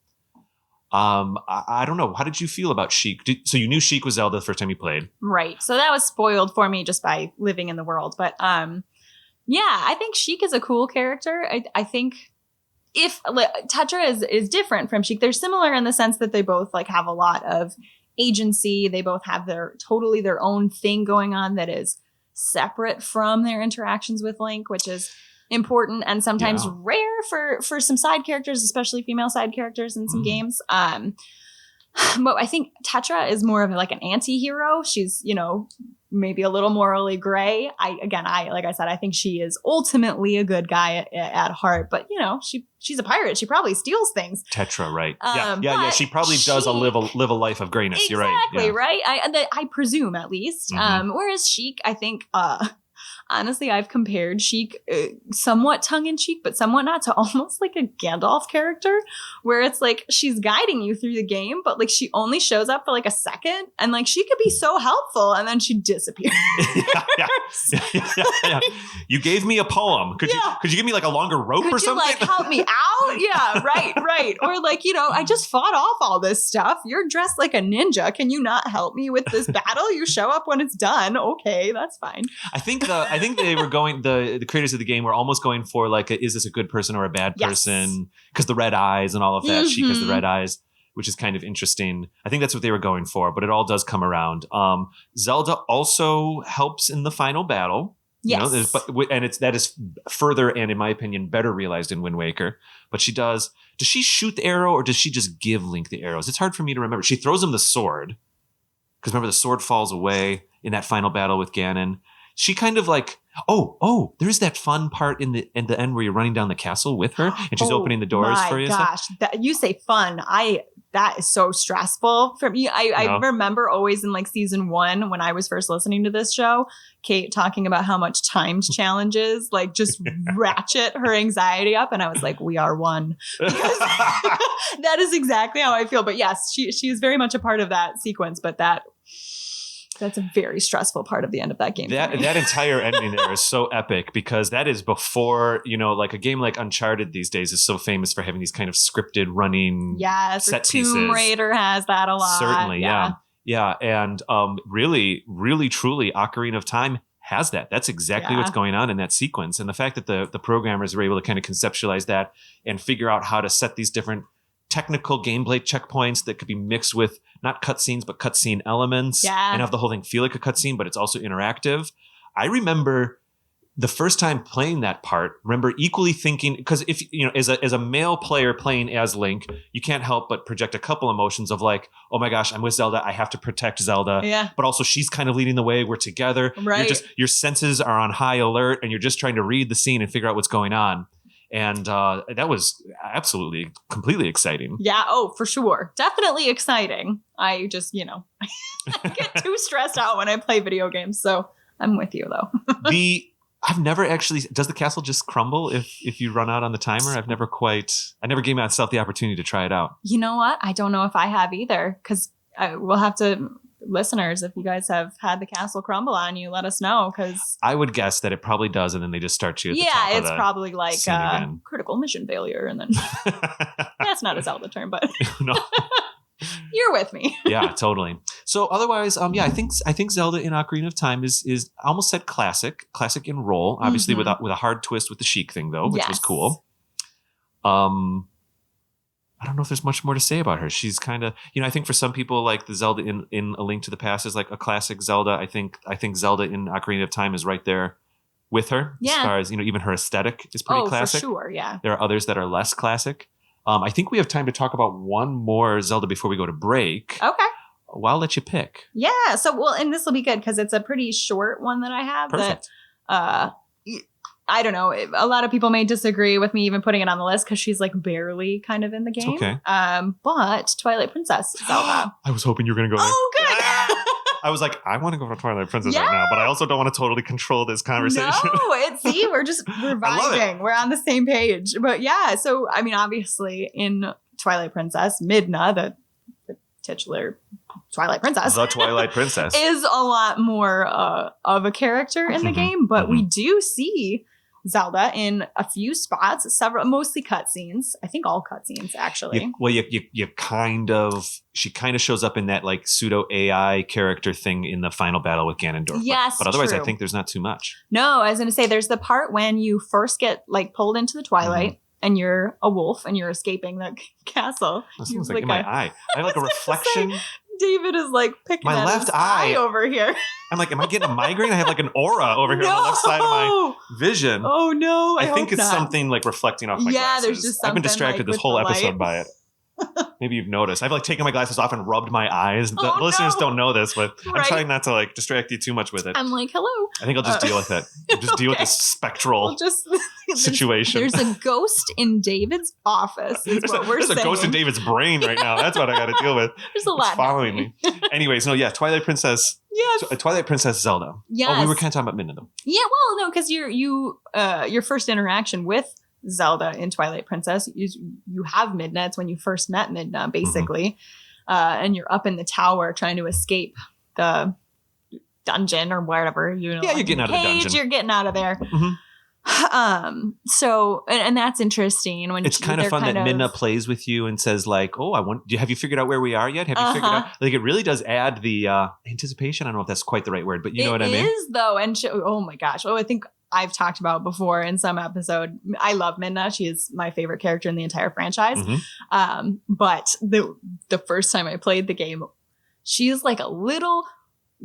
I don't know. How did you feel about Sheik? So you knew Sheik was Zelda the first time you played. Right. So that was spoiled for me just by living in the world. But I think Sheik is a cool character. I think if Tetra is different from Sheik, they're similar in the sense that they both like have a lot of agency. They both have their own thing going on that is separate from their interactions with Link, which is important and sometimes rare for some side characters, especially female side characters in some games. But I think Tetra is more of like an anti-hero. She's, maybe a little morally gray. Like I said, I think she is ultimately a good guy at heart, but she's a pirate. She probably steals things. Tetra, right? Yeah. She probably does live a life of grayness. Exactly, You're right. Exactly, right? I presume at least. Whereas Sheik, I think, honestly, I've compared Sheik somewhat tongue-in-cheek, but somewhat not, to almost like a Gandalf character, where it's like she's guiding you through the game, but like she only shows up for like a second, and like she could be so helpful, and then she disappears. Yeah. You gave me a poem. Could you give me like a longer rope or something? Could you like help me out? Yeah, right. Or like, I just fought off all this stuff. You're dressed like a ninja. Can you not help me with this battle? You show up when it's done. Okay, that's fine. I think they were going, the creators of the game were almost going for like, is this a good person or a bad person? Because the red eyes and all of that. Sheik has the red eyes, which is kind of interesting. I think that's what they were going for, but it all does come around. Zelda also helps in the final battle. Yes. That is further and, in my opinion, better realized in Wind Waker. But does she shoot the arrow or does she just give Link the arrows? It's hard for me to remember. She throws him the sword. Because remember, the sword falls away in that final battle with Ganon. She kind of like, there's that fun part in the end where you're running down the castle with her and she's opening the doors for you. Gosh, you say fun. That is so stressful for me. I remember always in like season 1 when I was first listening to this show, Kate talking about how much timed challenges like just ratchet her anxiety up. And I was like, we are one. Because that is exactly how I feel. But yes, she is very much a part of that sequence, but that's a very stressful part of the end of that game. That entire ending there is so epic because that is before, like a game like Uncharted these days is so famous for having these kind of scripted running set pieces. Tomb Raider has that a lot. Certainly, yeah. And really, really, truly, Ocarina of Time has that. That's exactly what's going on in that sequence. And the fact that the programmers were able to kind of conceptualize that and figure out how to set these different technical gameplay checkpoints that could be mixed with not cutscenes, but cutscene elements and have the whole thing feel like a cutscene, but it's also interactive. I remember the first time playing that part, equally thinking, because if, as a male player playing as Link, you can't help but project a couple emotions of like, oh my gosh, I'm with Zelda. I have to protect Zelda. Yeah. But also she's kind of leading the way. We're together. Right. Your senses are on high alert and you're just trying to read the scene and figure out what's going on. And that was absolutely, completely exciting. Yeah. Oh, for sure. Definitely exciting. I just, I get too stressed out when I play video games. So I'm with you, though. I've never actually, does the castle just crumble if you run out on the timer? I never gave myself the opportunity to try it out. You know what? I don't know if I have either, because we'll have to... Listeners, if you guys have had the castle crumble on you, let us know, because I would guess that it probably does, and then they just start you at the top it's probably like critical mission failure, and then that's not a Zelda term, but no. You're with me. Yeah, totally. So otherwise, I think Zelda in Ocarina of Time is almost said classic in role, obviously with a hard twist with the Sheik thing though, which was cool. I don't know if there's much more to say about her. She's kind of, I think for some people, like the Zelda in A Link to the Past is like a classic Zelda. I think Zelda in Ocarina of Time is right there with her as far as, even her aesthetic is pretty classic. For sure, yeah. There are others that are less classic. I think we have time to talk about one more Zelda before we go to break. Okay. Well, I'll let you pick. Yeah. So, and this will be good because it's a pretty short one that I have. Perfect. That, I don't know. A lot of people may disagree with me even putting it on the list because she's like barely kind of in the game. It's okay. But Twilight Princess Zelda. I was hoping you were going to go there. Oh, good. I was like, I want to go for Twilight Princess right now, but I also don't want to totally control this conversation. No, see, we're vibing. We're on the same page. But yeah, so I mean, obviously in Twilight Princess, Midna, the titular Twilight Princess. The Twilight Princess. is a lot more of a character in the game, but we do see Zelda in a few spots, mostly cutscenes. I think all cutscenes, actually. She kind of shows up in that like pseudo AI character thing in the final battle with Ganondorf. Yes, but otherwise, true. I think there's not too much. No, I was going to say there's the part when you first get like pulled into the Twilight and you're a wolf and you're escaping the castle. That sounds like in my eye. I have like a reflection. David is like picking my at left his eye over here. I'm like, am I getting a migraine? I have like an aura over here on the left side of my vision. Oh no! I think hope it's not. something like reflecting off my glasses. There's just something. I've been distracted like, this whole episode light. by it. Maybe you've noticed. I've like taken my glasses off and rubbed my eyes. The listeners don't know this, but I'm trying not to like distract you too much with it. I'm like, hello. I think I'll just deal with it. I'll just deal with this spectral situation. There's a ghost in David's office. Is what we're saying. There's a ghost in David's brain right now. That's what I got to deal with. There's a lot it's following me. Anyways, Twilight Princess. Yes. Twilight Princess Zelda. Yes. Oh, we were kind of talking about Midna though. Yeah, well, no, because your first interaction with Zelda in Twilight Princess, you have Midna. It's when you first met Midna, basically. And you're up in the tower trying to escape the dungeon or whatever. You're getting out of the dungeon. You're getting out of there. So, and that's interesting. When it's kind of fun that Midna plays with you and says like, oh, have you figured out where we are yet? Have you figured out? Like it really does add the anticipation. I don't know if that's quite the right word, but you know what I mean? It is though. And oh my gosh. Oh, I think I've talked about before in some episode. I love Midna. She is my favorite character in the entire franchise. But the first time I played the game, she is like a little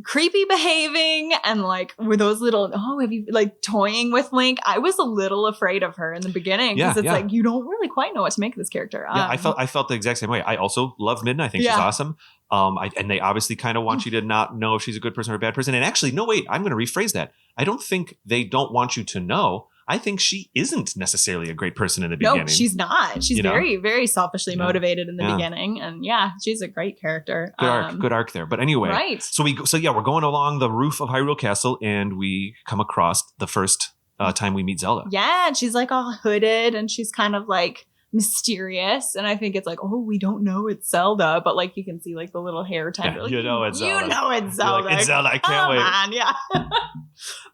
creepy behaving and like with those little, have you like toying with Link? I was a little afraid of her in the beginning because it's like you don't really quite know what to make of this character. I felt the exact same way. I also love Midna. I think she's awesome. And they obviously kind of want you to not know if she's a good person or a bad person. And actually, no, wait, I'm going to rephrase that. I don't think they don't want you to know. I think she isn't necessarily a great person in the beginning. No, she's not. She's very, very selfishly motivated in the beginning. And she's a great character. Good arc there. But anyway, right. So we're going along the roof of Hyrule Castle and we come across the first time we meet Zelda. Yeah. And she's like all hooded and she's kind of like mysterious. And I think it's like, we don't know it's Zelda, but like you can see like the little hair tendril. You know it's Zelda. You know it's Zelda. Like, it's Zelda. I can't wait. On, yeah.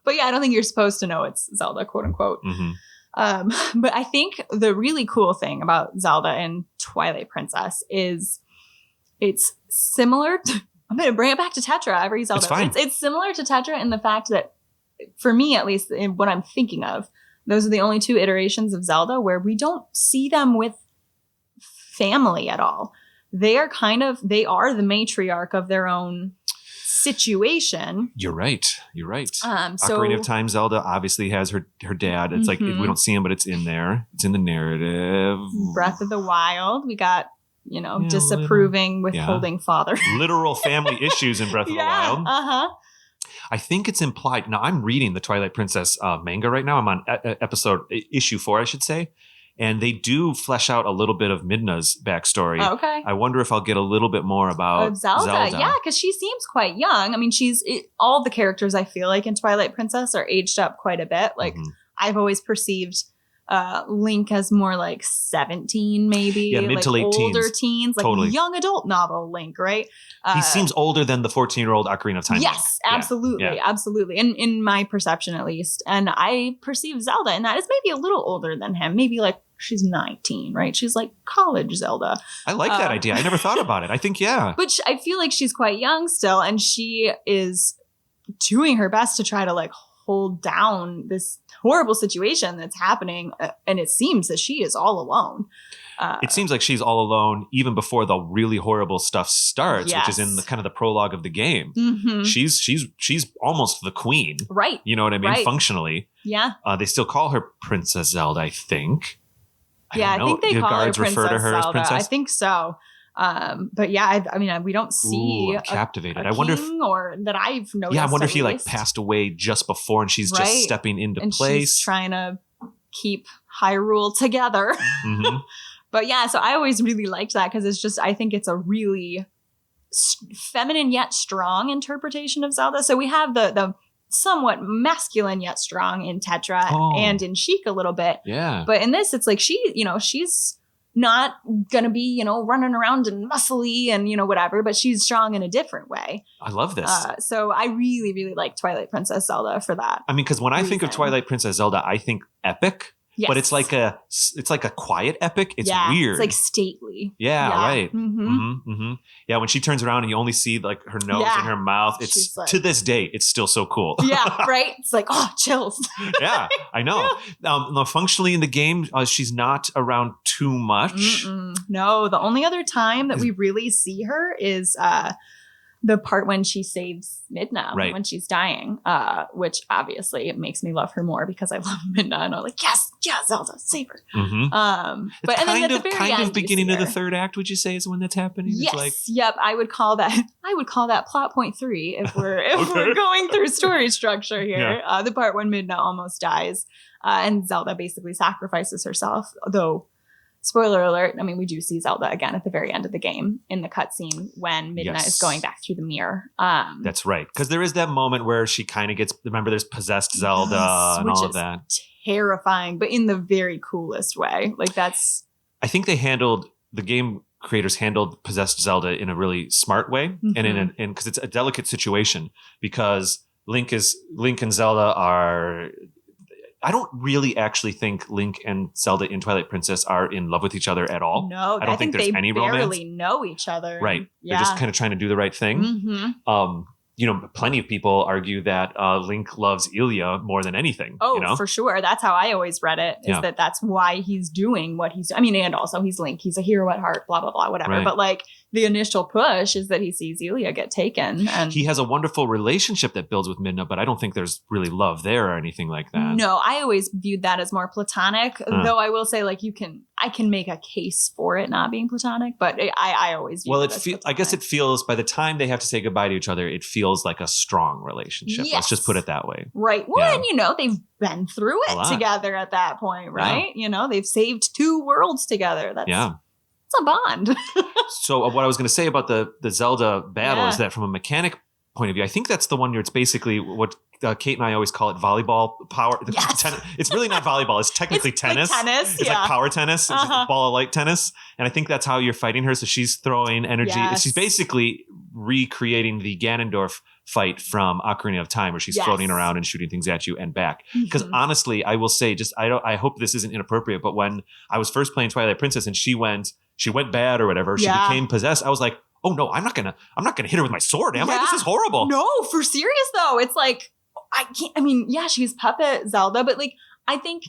But I don't think you're supposed to know it's Zelda, quote unquote. But I think the really cool thing about Zelda and Twilight Princess is it's similar to, I'm going to bring it back to Tetra every Zelda. It's fine. It's similar to Tetra in the fact that, for me at least, in what I'm thinking of, those are the only two iterations of Zelda where we don't see them with family at all. They are the matriarch of their own situation. You're right. So Ocarina of Time Zelda obviously has her dad. It's like we don't see him, but it's in there. It's in the narrative. Breath of the Wild, we got disapproving, withholding father. Literal family issues in Breath of the Wild. I think it's implied. Now, I'm reading the Twilight Princess manga right now. I'm on issue 4, I should say. And they do flesh out a little bit of Midna's backstory. Okay. I wonder if I'll get a little bit more about Zelda. Yeah, because she seems quite young. I mean, all the characters I feel like in Twilight Princess are aged up quite a bit. Like, I've always perceived Link as more like 17, maybe. Yeah, mid to late older teens. Like totally. Young adult novel Link, right? He seems older than the 14-year-old Ocarina of Time. Yes, Link. Absolutely. Yeah. Absolutely. In my perception, at least. And I perceive Zelda, and that is maybe a little older than him. Maybe like she's 19, right? She's like college Zelda. I like that idea. I never thought about it. I think, But I feel like she's quite young still, and she is doing her best to try to like hold down this horrible situation that's happening. And it seems that she is all alone. It seems like she's all alone even before the really horrible stuff starts, which is in the kind of the prologue of the game. Mm-hmm. She's almost the queen. Right. You know what I mean? Right. Functionally. Yeah. They still call her Princess Zelda, I think. I think they the call guards her Princess refer to her Zelda. as Princess. I think so. But yeah, I mean, we don't see I'm captivated. I wonder if, or that I've noticed. Yeah, I wonder if he least. passed away just before, and she's just stepping into and place. She's trying to keep Hyrule together. Mm-hmm. But yeah, so I always really liked that because it's just I think it's a really feminine yet strong interpretation of Zelda. So we have the somewhat masculine yet strong in Tetra and in Sheik a little bit. Yeah. But in this, it's like she's not gonna be, running around and muscly and, whatever, but she's strong in a different way. I love this. So I really, really like Twilight Princess Zelda for that. I mean, because when I think of Twilight Princess Zelda, I think epic. Yes. But it's like a quiet epic. It's weird. It's like stately. Yeah, right. Mm-hmm. Mm-hmm, mm-hmm. Yeah, when she turns around and you only see like her nose and her mouth, it's like, to this day, it's still so cool. Yeah, right. It's like, chills. Yeah, I know. Functionally in the game, she's not around too much. No, the only other time that we really see her is the part when she saves Midna when she's dying, which obviously it makes me love her more because I love Midna and I'm like, yes, Zelda, save her. Mm-hmm. But and then at the very end, beginning of the third act, would you say, is when that's happening? Yes, yep. I would call that plot point 3 if we're we're going through story structure here. Yeah. The part when Midna almost dies, and Zelda basically sacrifices herself, though. Spoiler alert, I mean, we do see Zelda again at the very end of the game in the cutscene when Midna is going back through the mirror. That's right. Because there is that moment where she kind of gets, remember, there's possessed Zelda and all of that. Terrifying, but in the very coolest way. Like that's... I think the game creators handled possessed Zelda in a really smart way. And because it's a delicate situation because Link and Zelda are... I don't really actually think Link and Zelda in Twilight Princess are in love with each other at all. No, I don't think there's any romance. They barely know each other. Right. Yeah. They're just kind of trying to do the right thing. Plenty of people argue that Link loves Ilia more than anything. Oh, for sure. That's how I always read it, is that's why he's doing what he's doing. I mean, and also he's Link. He's a hero at heart, blah, blah, blah, whatever. Right. But like the initial push is that he sees Ilia get taken. And he has a wonderful relationship that builds with Midna, but I don't think there's really love there or anything like that. No, I always viewed that as more platonic, though I will say like I can make a case for it not being platonic, but I always view it as platonic. I guess it feels, by the time they have to say goodbye to each other, it feels like a strong relationship. Yes. Let's just put it that way. Right. Well, and they've been through it together at that point, right? Yeah. They've saved 2 worlds together. It's a bond. So what I was going to say about the Zelda battle is that from a mechanic point of view, I think that's the one where it's basically what Kate and I always call it volleyball power. Yes. It's really not volleyball. It's technically tennis. Like tennis. It's like power tennis. It's like ball of light tennis. And I think that's how you're fighting her. So she's throwing energy. Yes. She's basically recreating the Ganondorf fight from Ocarina of Time, where she's floating around and shooting things at you and back. Because honestly, I will say, I hope this isn't inappropriate, but when I was first playing Twilight Princess and she went bad or whatever, she became possessed, I was like, oh no, I'm not gonna hit her with my sword, am I? This is horrible. No, for serious though. It's like, she's puppet Zelda, but like, I think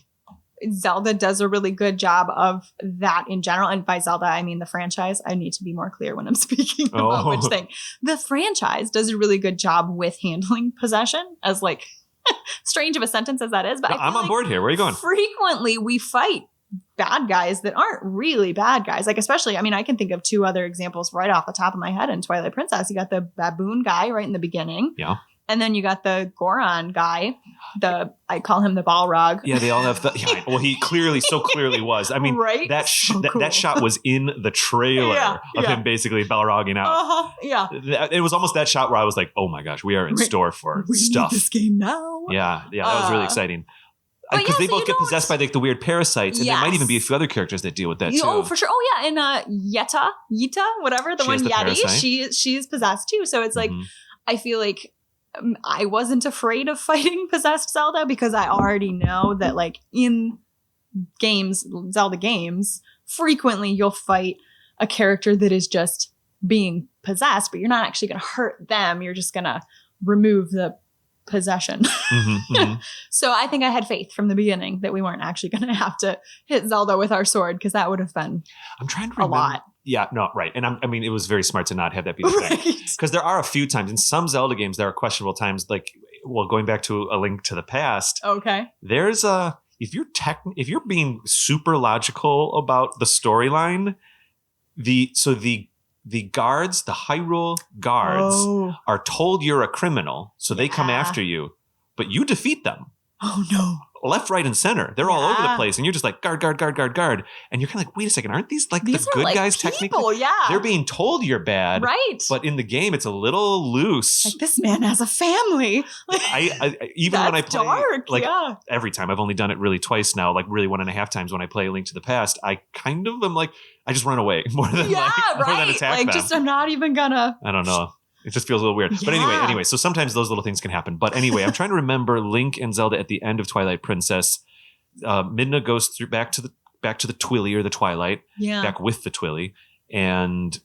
Zelda does a really good job of that in general. And by Zelda, I mean the franchise. I need to be more clear when I'm speaking about which thing. The franchise does a really good job with handling possession, as like strange of a sentence as that is. But I'm on board here. Where are you going? Frequently we fight bad guys that aren't really bad guys. Like especially, I can think of 2 other examples right off the top of my head in Twilight Princess. You got the baboon guy right in the beginning. Yeah. And then you got the Goron guy. I call him the Balrog. Yeah, they all have he so clearly was. I mean, right? that shot was in the trailer of him basically Balrogging out. It was almost that shot where I was like, oh my gosh, we are in store for stuff. Need this game now. Yeah, that was really exciting. Because they both get possessed by like the weird parasites, and there might even be a few other characters that deal with that too. Oh, for sure. Oh yeah, and Yeta, whatever, the one Yeti, she's possessed too. So it's like, I feel like I wasn't afraid of fighting possessed Zelda because I already know that like in Zelda games, frequently you'll fight a character that is just being possessed, but you're not actually going to hurt them. You're just going to remove the possession. Mm-hmm. So I think I had faith from the beginning that we weren't actually going to have to hit Zelda with our sword, because that would have been I'm trying to remember. a lot. Yeah, no, right. And I mean, it was very smart to not have that be the thing. Right. Because there are a few times in some Zelda games, there are questionable times, like, well, going back to A Link to the Past, Okay. there's if you're being super logical about the storyline, the guards, the Hyrule guards are told you're a criminal, so they come after you, but you defeat them. Oh no. Left, right, and center. They're all over the place, and you're just like, guard. And you're kind of like, wait a second, aren't these the good like guys people, technically? yeah. They're being told you're bad. Right. But in the game, it's a little loose. Like, this man has a family. I even when I play, dark, yeah. every time, I've only done it really twice now, like really 1.5 times when I play A Link to the Past, I kind of am like, I just run away more than more than attack them. Just I'm not even gonna. I don't know. It just feels a little weird. But anyway, so sometimes those little things can happen. But anyway, I'm trying to remember Link and Zelda at the end of Twilight Princess. Midna goes through back to the Twilly or the Twilight, back with the Twilly, and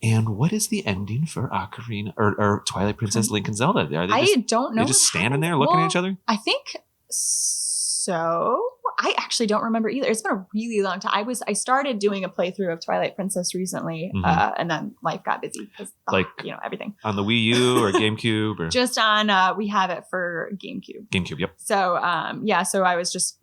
what is the ending for Ocarina or Twilight Princess, Link and Zelda? I don't know. They're just standing there looking at each other. I think so. I actually don't remember either. It's been a really long time. I started doing a playthrough of Twilight Princess recently, and then life got busy because everything on the Wii U or GameCube or just on. We have it for GameCube. GameCube, yep. So so I was just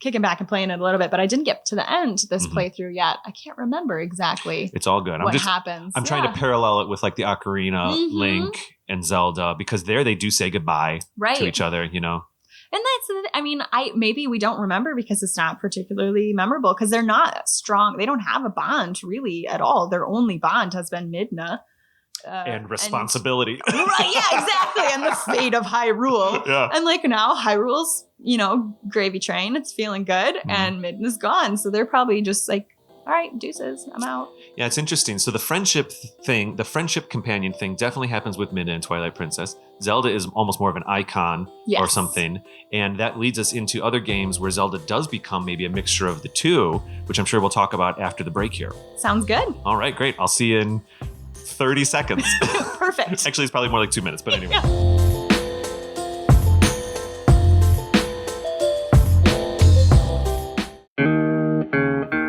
kicking back and playing it a little bit, but I didn't get to the end of this playthrough yet. I can't remember exactly. It's all good. What happens? I'm trying to parallel it with like the Ocarina, Link, and Zelda, because there they do say goodbye to each other. And maybe we don't remember because it's not particularly memorable, because they're not strong. They don't have a bond really at all. Their only bond has been Midna. And responsibility. Right, yeah, exactly. And the fate of Hyrule. Yeah. And now Hyrule's, gravy train. It's feeling good. And Midna's gone. So they're probably just like, all right, deuces, I'm out. Yeah, it's interesting. So the friendship companion thing definitely happens with Midna and Twilight Princess. Zelda is almost more of an icon or something. And that leads us into other games where Zelda does become maybe a mixture of the two, which I'm sure we'll talk about after the break here. Sounds good. All right, great. I'll see you in 30 seconds. Perfect. Actually, it's probably more like 2 minutes, but anyway.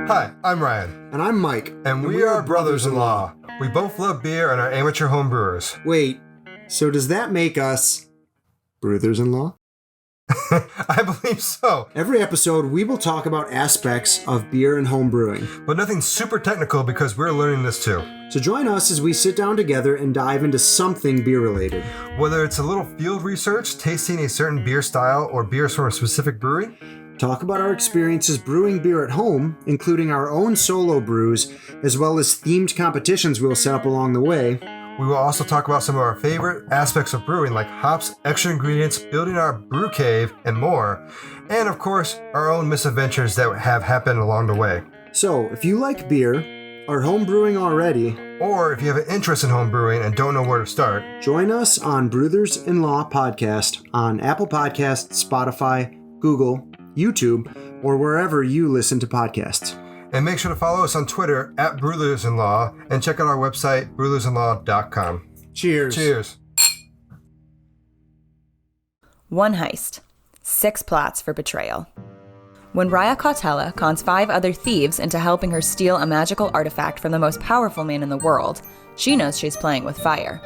Hi, I'm Ryan. And I'm Mike. And we are brothers-in-law. We both love beer and are amateur home brewers. Wait, so does that make us brothers-in-law? I believe so. Every episode, we will talk about aspects of beer and home brewing. But nothing super technical, because we're learning this too. So join us as we sit down together and dive into something beer-related. Whether it's a little field research, tasting a certain beer style, or beers from a specific brewery. Talk about our experiences brewing beer at home, including our own solo brews, as well as themed competitions we'll set up along the way. We will also talk about some of our favorite aspects of brewing, like hops, extra ingredients, building our brew cave, and more. And of course, our own misadventures that have happened along the way. So, if you like beer, are home brewing already, or if you have an interest in home brewing and don't know where to start, join us on Brothers-in-Law Podcast on Apple Podcasts, Spotify, Google, YouTube, or wherever you listen to podcasts. And make sure to follow us on Twitter @Brothers-in-Law and check out our website, brothersinlaw.com. Cheers. Cheers. 1 heist. 6 plots for betrayal. When Raya Cautela cons 5 other thieves into helping her steal a magical artifact from the most powerful man in the world, she knows she's playing with fire.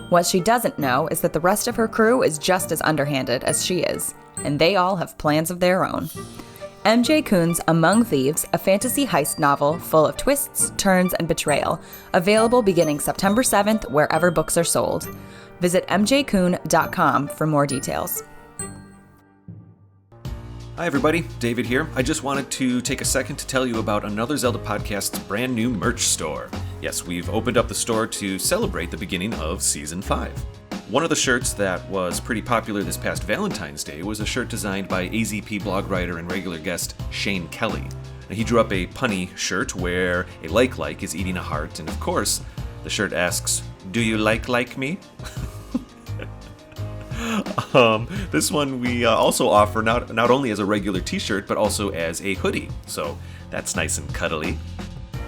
What she doesn't know is that the rest of her crew is just as underhanded as she is, and they all have plans of their own. M.J. Kuhn's Among Thieves, a fantasy heist novel full of twists, turns, and betrayal, available beginning September 7th wherever books are sold. Visit mjkuhn.com for more details. Hi everybody, David here. I just wanted to take a second to tell you about Another Zelda Podcast's brand new merch store. Yes, we've opened up the store to celebrate the beginning of Season 5. One of the shirts that was pretty popular this past Valentine's Day was a shirt designed by AZP blog writer and regular guest Shane Kelly. Now, he drew up a punny shirt where a like is eating a heart, and of course, the shirt asks, "Do you like me?" This one we also offer not only as a regular t-shirt, but also as a hoodie, so that's nice and cuddly.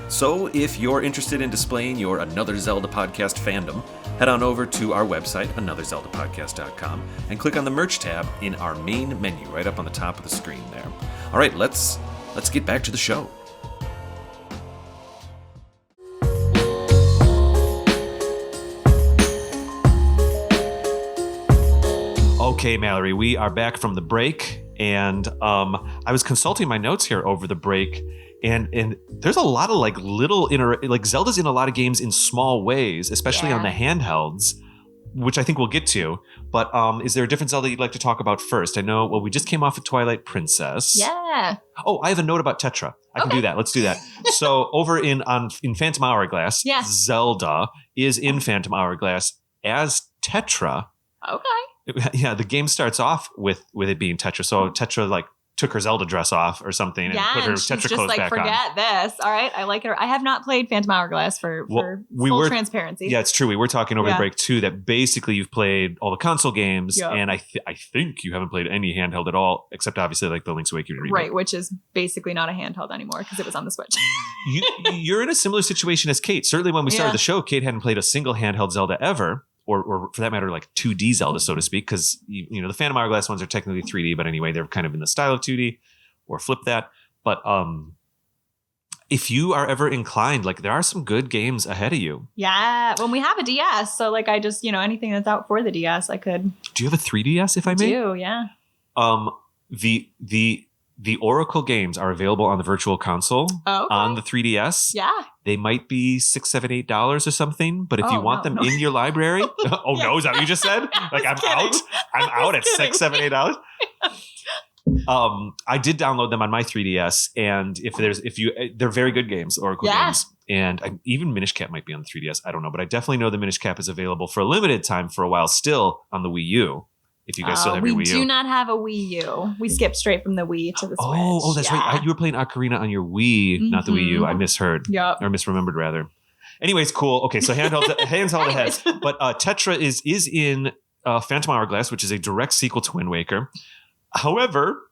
So if you're interested in displaying your Another Zelda Podcast fandom, head on over to our website, anotherzeldapodcast.com, and click on the merch tab in our main menu right up on the top of the screen there. All right, let's get back to the show. Okay, Mallory, we are back from the break, and I was consulting my notes here over the break, and there's a lot of like little Zelda's in a lot of games in small ways, especially on the handhelds, which I think we'll get to. But is there a different Zelda you'd like to talk about first? I know, well, we just came off of Twilight Princess. Yeah. Oh, I have a note about Tetra. I can do that. Let's do that. So over in Phantom Hourglass, Zelda is in Phantom Hourglass as Tetra. Okay. Yeah, the game starts off with it being Tetra. So Tetra like took her Zelda dress off or something and put her Tetra clothes back on. Forget this. All right, I like it. I have not played Phantom Hourglass for full transparency. Yeah, it's true. We were talking over the break too that basically you've played all the console games, and I think you haven't played any handheld at all, except obviously like the Link's Awakening remake. Right, which is basically not a handheld anymore because it was on the Switch. You're in a similar situation as Kate. Certainly when we started the show, Kate hadn't played a single handheld Zelda ever. Or for that matter, like 2D Zelda, so to speak, because you know the Phantom Hourglass ones are technically 3D, but anyway, they're kind of in the style of 2D, or flip that. But if you are ever inclined, like there are some good games ahead of you. Yeah, when we have a DS, so like I just anything that's out for the DS, I could. Do you have a 3DS? If I may? I do, yeah. The Oracle games are available on the Virtual Console on the 3DS. Yeah. They might be $6, $7, $8 or something, but if you want them in your library, is that what you just said? Like I'm out at $6, $7, $8. I did download them on my 3DS, and they're very good games, Oracle games, and even Minish Cap might be on the 3DS. I don't know, but I definitely know the Minish Cap is available for a limited time for a while still on the Wii U. If you guys still have your Wii U. We do not have a Wii U. We skipped straight from the Wii to the Switch. Oh, that's right. You were playing Ocarina on your Wii, not the Wii U. I misheard. Yep. Or misremembered, rather. Anyways, cool. Okay, so handheld ahead. But Tetra is in Phantom Hourglass, which is a direct sequel to Wind Waker. However,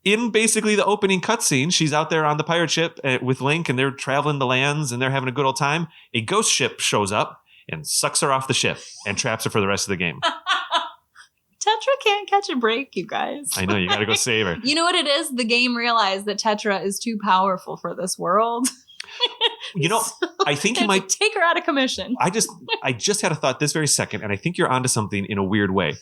in basically the opening cutscene, she's out there on the pirate ship with Link, and they're traveling the lands, and they're having a good old time. A ghost ship shows up and sucks her off the ship and traps her for the rest of the game. Tetra can't catch a break, you guys. I know, you gotta go save her. You know what it is? The game realized that Tetra is too powerful for this world. I think you might take her out of commission. I just had a thought this very second, and I think you're onto something in a weird way.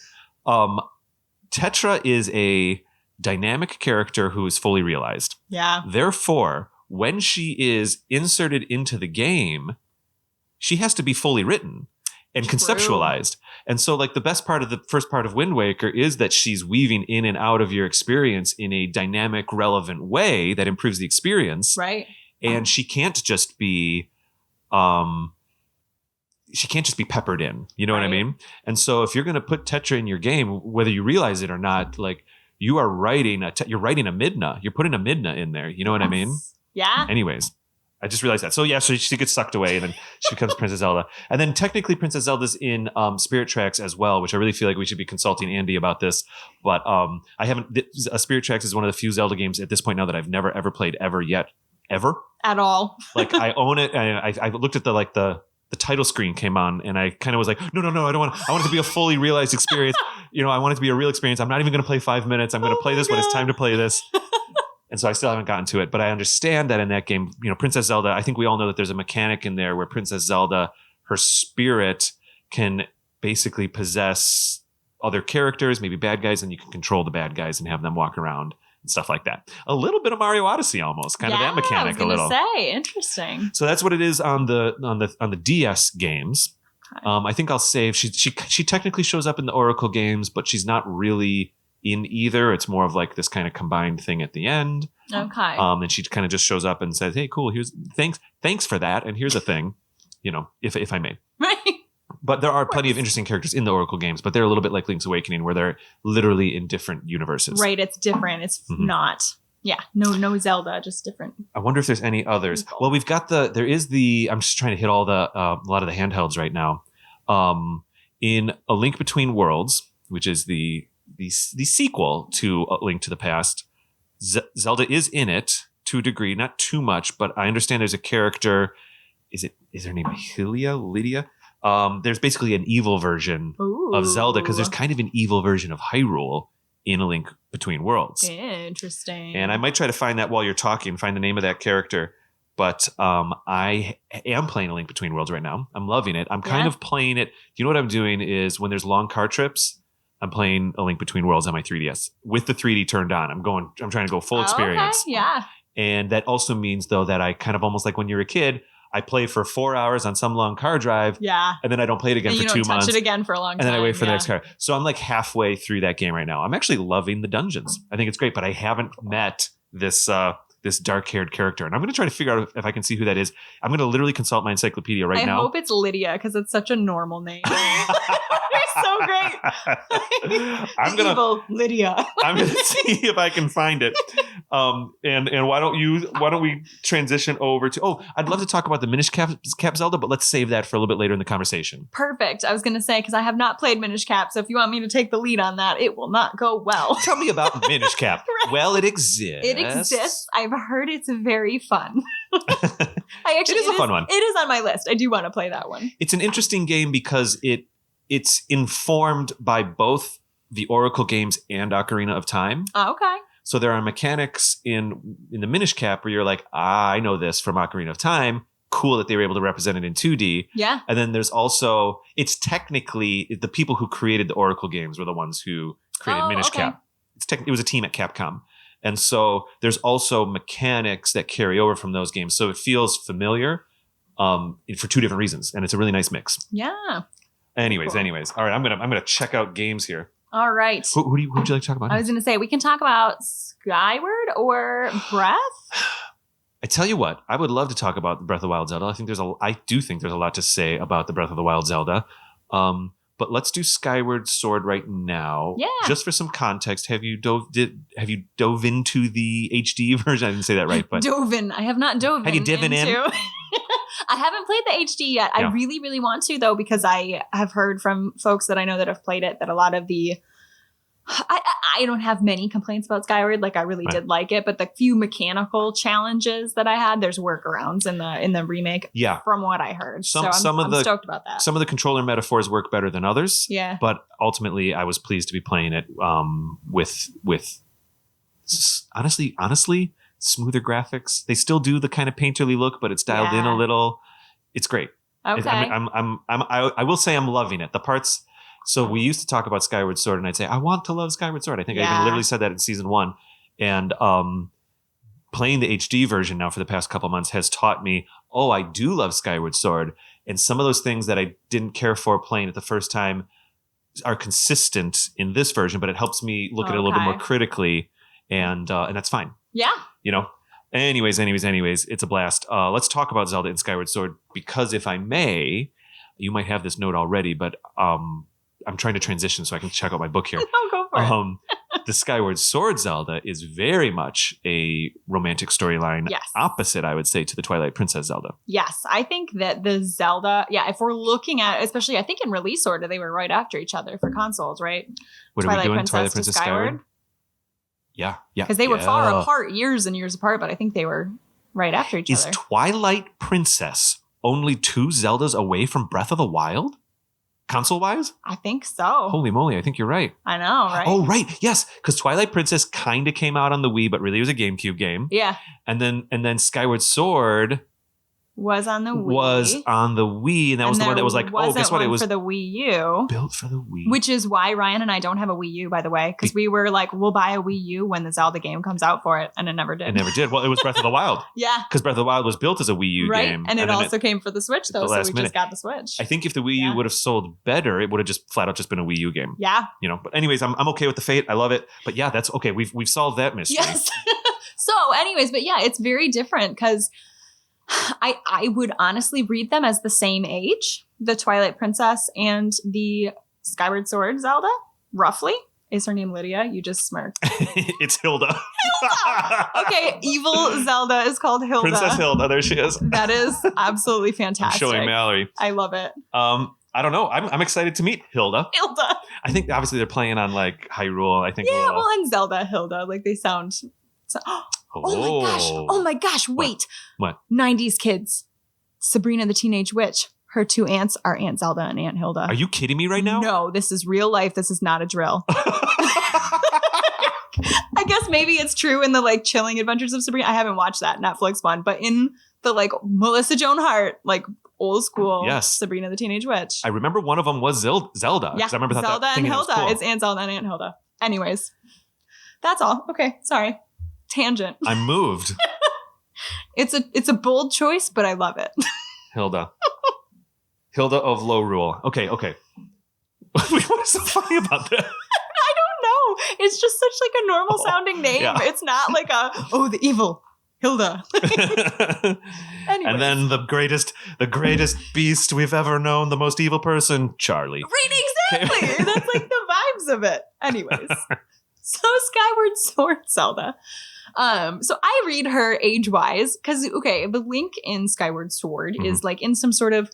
Tetra is a dynamic character who is fully realized. Yeah. Therefore, when she is inserted into the game, she has to be fully written and conceptualized. And so like the best part of the first part of Wind Waker is that she's weaving in and out of your experience in a dynamic, relevant way that improves the experience. Right. And she can't just be peppered in. You know what I mean? And so if you're going to put Tetra in your game, whether you realize it or not, like you are writing you're writing a Midna. You're putting a Midna in there. You know what I mean? Yeah. Anyways. I just realized that. So yeah, so she gets sucked away and then she becomes Princess Zelda. And then technically Princess Zelda's in Spirit Tracks as well, which I really feel like we should be consulting Andy about this. But I haven't, Spirit Tracks is one of the few Zelda games at this point now that I've never ever played ever yet. Ever? At all. Like I own it and I looked at the title screen came on and I kind of was like, no, I don't want I want it to be a fully realized experience. I want it to be a real experience. I'm not even going to play 5 minutes. I'm going to play this when it's time to play this. And so I still haven't gotten to it, but I understand that in that game, Princess Zelda, I think we all know that there's a mechanic in there where Princess Zelda, her spirit can basically possess other characters, maybe bad guys, and you can control the bad guys and have them walk around and stuff like that. A little bit of Mario Odyssey almost, kind of that mechanic a little. Say, interesting. So that's what it is on the DS games. Okay. I think I'll save. She technically shows up in the Oracle games, but she's not really in either. It's more of like this kind of combined thing at the end. Okay. And she kind of just shows up and says, "Hey, cool. Thanks for that. And here's a thing, if I may." Right. But there are plenty of interesting characters in the Oracle games, but they're a little bit like Link's Awakening, where they're literally in different universes. Right. It's different. It's not. Yeah. No Zelda, just different. I wonder if there's any others. Well, we've got I'm just trying to hit all a lot of the handhelds right now. In A Link Between Worlds, which is the sequel to A Link to the Past, Zelda is in it to a degree, not too much, but I understand there's a character. Is her name Lydia? There's basically an evil version of Zelda because there's kind of an evil version of Hyrule in A Link Between Worlds. Interesting. And I might try to find that while you're talking, find the name of that character. But I am playing A Link Between Worlds right now. I'm loving it. I'm kind of playing it. You know what I'm doing is when there's long car trips, I'm playing A Link Between Worlds on my 3DS with the 3D turned on. I'm trying to go full experience. Okay. Yeah. And that also means though that I kind of almost like when you're a kid, I play for 4 hours on some long car drive. Yeah. And then I don't play it again for 2 months. You don't touch it again for a long time. And then I wait for the next car. So I'm like halfway through that game right now. I'm actually loving the dungeons. I think it's great, but I haven't met this dark-haired character. And I'm going to try to figure out if I can see who that is. I'm going to literally consult my encyclopedia now. I hope it's Lydia because it's such a normal name. It's so great. Evil Lydia. I'm going to see if I can find it. And why don't we transition over to, I'd love to talk about the Minish Cap Zelda, but let's save that for a little bit later in the conversation. Perfect. I was going to say, because I have not played Minish Cap, so if you want me to take the lead on that, it will not go well. Tell me about Minish Cap. Right. Well, it exists. It exists. I've heard it's very fun. It is a fun one. It is on my list. I do want to play that one. It's an interesting game because it's informed by both the Oracle games and Ocarina of Time. Oh, okay. So there are mechanics in the Minish Cap where you're like, I know this from Ocarina of Time. Cool that they were able to represent it in 2D. Yeah. And then there's also, it's technically, the people who created the Oracle games were the ones who created Minish Cap. It was a team at Capcom. And so there's also mechanics that carry over from those games. So it feels familiar for two different reasons. And it's a really nice mix. Yeah. Anyways. All right, I'm gonna check out games here. All right. Who would you like to talk about? I was going to say, we can talk about Skyward or Breath. I tell you what, I would love to talk about Breath of the Wild Zelda. I do think there's a lot to say about the Breath of the Wild Zelda. But let's do Skyward Sword right now. Yeah. Just for some context, have you dove into the HD version? I didn't say that right, but I have not dove. Have you divin in? I haven't played the HD yet. I really, really want to though, because I have heard from folks that I know that have played it that a lot of I don't have many complaints about Skyward. Like I really did like it, but the few mechanical challenges that I had, there's workarounds in the remake. Yeah, from what I heard. I'm stoked about that. Some of the controller metaphors work better than others. Yeah, but ultimately, I was pleased to be playing it with honestly smoother graphics. They still do the kind of painterly look, but it's dialed in a little. It's great. Okay, I will say I'm loving it. The parts. So we used to talk about Skyward Sword, and I'd say, I want to love Skyward Sword. I think I even literally said that in season 1. And playing the HD version now for the past couple months has taught me, I do love Skyward Sword. And some of those things that I didn't care for playing it the first time are consistent in this version, but it helps me look at it a little bit more critically. And that's fine. Yeah. You know? Anyways, it's a blast. Let's talk about Zelda and Skyward Sword, because if I may, you might have this note already, but I'm trying to transition so I can check out my book here. Go for it. The Skyward Sword Zelda is very much a romantic storyline. Yes. Opposite, I would say, to the Twilight Princess Zelda. Yes. I think that the Zelda, if we're looking at, especially I think in release order, they were right after each other for consoles, right? What are we doing? Twilight Princess Skyward? Yeah. Because they were far apart, years and years apart, but I think they were right after each other. Is Twilight Princess only 2 Zeldas away from Breath of the Wild? Console-wise? I think so. Holy moly, I think you're right. I know, right? Oh, right. Yes, because Twilight Princess kind of came out on the Wii, but really was a GameCube game. Yeah. And then Skyward Sword was on the Wii. And that was the one that was like, guess what? It was for the Wii U. Built for the Wii. Which is why Ryan and I don't have a Wii U, by the way. Because we were like, we'll buy a Wii U when the Zelda game comes out for it. And it never did. Well, it was Breath of the Wild. Yeah. Because Breath of the Wild was built as a Wii U game. And it also came for the Switch, though. So we just got the Switch. I think if the Wii U would have sold better, it would have just flat out just been a Wii U game. Yeah. You know, but anyways, I'm okay with the fate. I love it. But yeah, that's okay. We've solved that mystery. Yes. So anyways, but yeah, it's very different because I would honestly read them as the same age, the Twilight Princess and the Skyward Sword Zelda, roughly. Is her name Lydia? You just smirked. It's Hilda. Okay, evil Zelda is called Hilda. Princess Hilda, there she is. That is absolutely fantastic. I'm showing Mallory. I love it. I don't know. I'm excited to meet Hilda. I think obviously they're playing on like Hyrule. I think. Yeah, and Zelda, Hilda, like they sound. Oh my gosh, wait. What? 90s kids. Sabrina the Teenage Witch. Her two aunts are Aunt Zelda and Aunt Hilda. Are you kidding me right now? No, this is real life. This is not a drill. I guess maybe it's true in the like Chilling Adventures of Sabrina. I haven't watched that Netflix one, but in the like Melissa Joan Hart, like old school Sabrina the Teenage Witch. I remember one of them was Zelda. Yeah, I remember Zelda that and Hilda. cool. It's Aunt Zelda and Aunt Hilda. Anyways, that's all. Okay, sorry. Tangent. I'm moved. It's a bold choice, but I love it. Hilda of Low Rule. Okay. What is so funny about that? I don't know. It's just such like a normal sounding name. Yeah. It's not like the evil Hilda. And then the greatest beast we've ever known, the most evil person, Charlie. Right, exactly. That's like the vibes of it. Anyways. So Skyward Sword Zelda. So I read her age-wise because, the Link in Skyward Sword is like in some sort of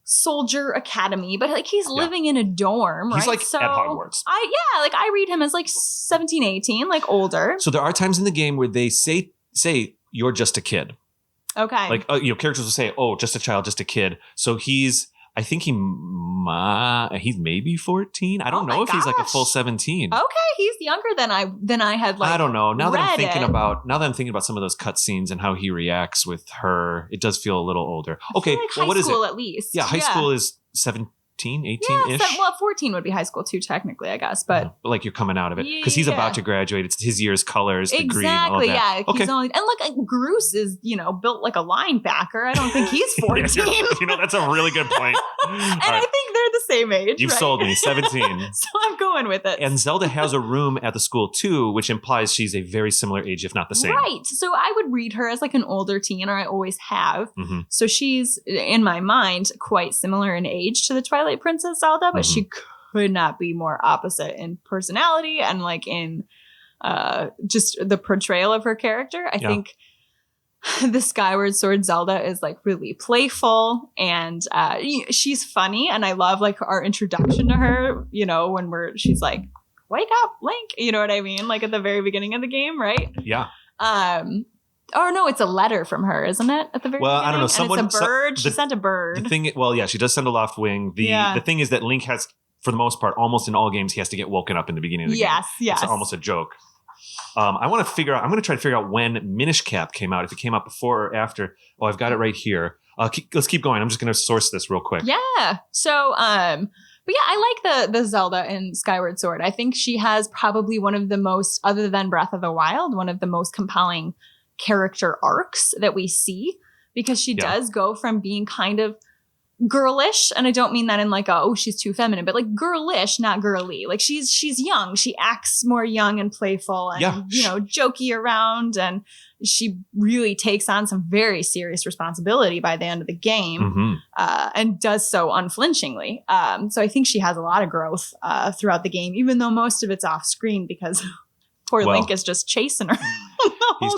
soldier academy, but like he's living in a dorm, right? He's like at Hogwarts. I read him as like 17, 18, like older. So there are times in the game where they say you're just a kid. Okay. Like, characters will say, oh, just a child, just a kid. So he's maybe 14. I don't know if he's like a full 17. Okay, he's younger than I had like. I don't know. Now that I'm thinking it. about some of those cutscenes and how he reacts with her, it does feel a little older. Okay, like well, what is it? High school at least. Yeah, high school is 17, 18-ish. Yeah, 14 would be high school too, technically, I guess. But like you're coming out of it because he's about to graduate. It's his year's colors, the green, all of that. Yeah. Okay. And look, Groose is built like a linebacker. I don't think he's 14. That's a really good point. And I think they're the same age. You've sold me, 17. So I'm going with it. And Zelda has a room at the school too, which implies she's a very similar age, if not the same. Right. So I would read her as like an older teen, or I always have. Mm-hmm. So she's, in my mind, quite similar in age to the Twilight Princess Zelda, but she could not be more opposite in personality and like in just the portrayal of her character. I think the Skyward Sword Zelda is like really playful and she's funny, and I love like our introduction to her, when she's like, wake up, Link, you know what I mean? Like at the very beginning of the game, right? Yeah. Oh no, it's a letter from her, isn't it? At the very beginning? I don't know. And it's a bird. She sent a bird. The thing, she does send a loft wing. The thing is that Link has, for the most part, almost in all games, he has to get woken up in the beginning of the game. Yes. It's almost a joke. I'm going to try to figure out when Minish Cap came out. If it came out before or after. Oh, I've got it right here. Let's keep going. I'm just going to source this real quick. Yeah. So, but yeah, I like the Zelda in Skyward Sword. I think she has probably one of the most, other than Breath of the Wild, one of the most compelling character arcs that we see, because she does go from being kind of girlish, and I don't mean that in like she's too feminine, but like girlish, not girly. Like she's young. She acts more young and playful and jokey around, and she really takes on some very serious responsibility by the end of the game, and does so unflinchingly. So I think she has a lot of growth throughout the game, even though most of it's off screen because poor Link is just chasing her.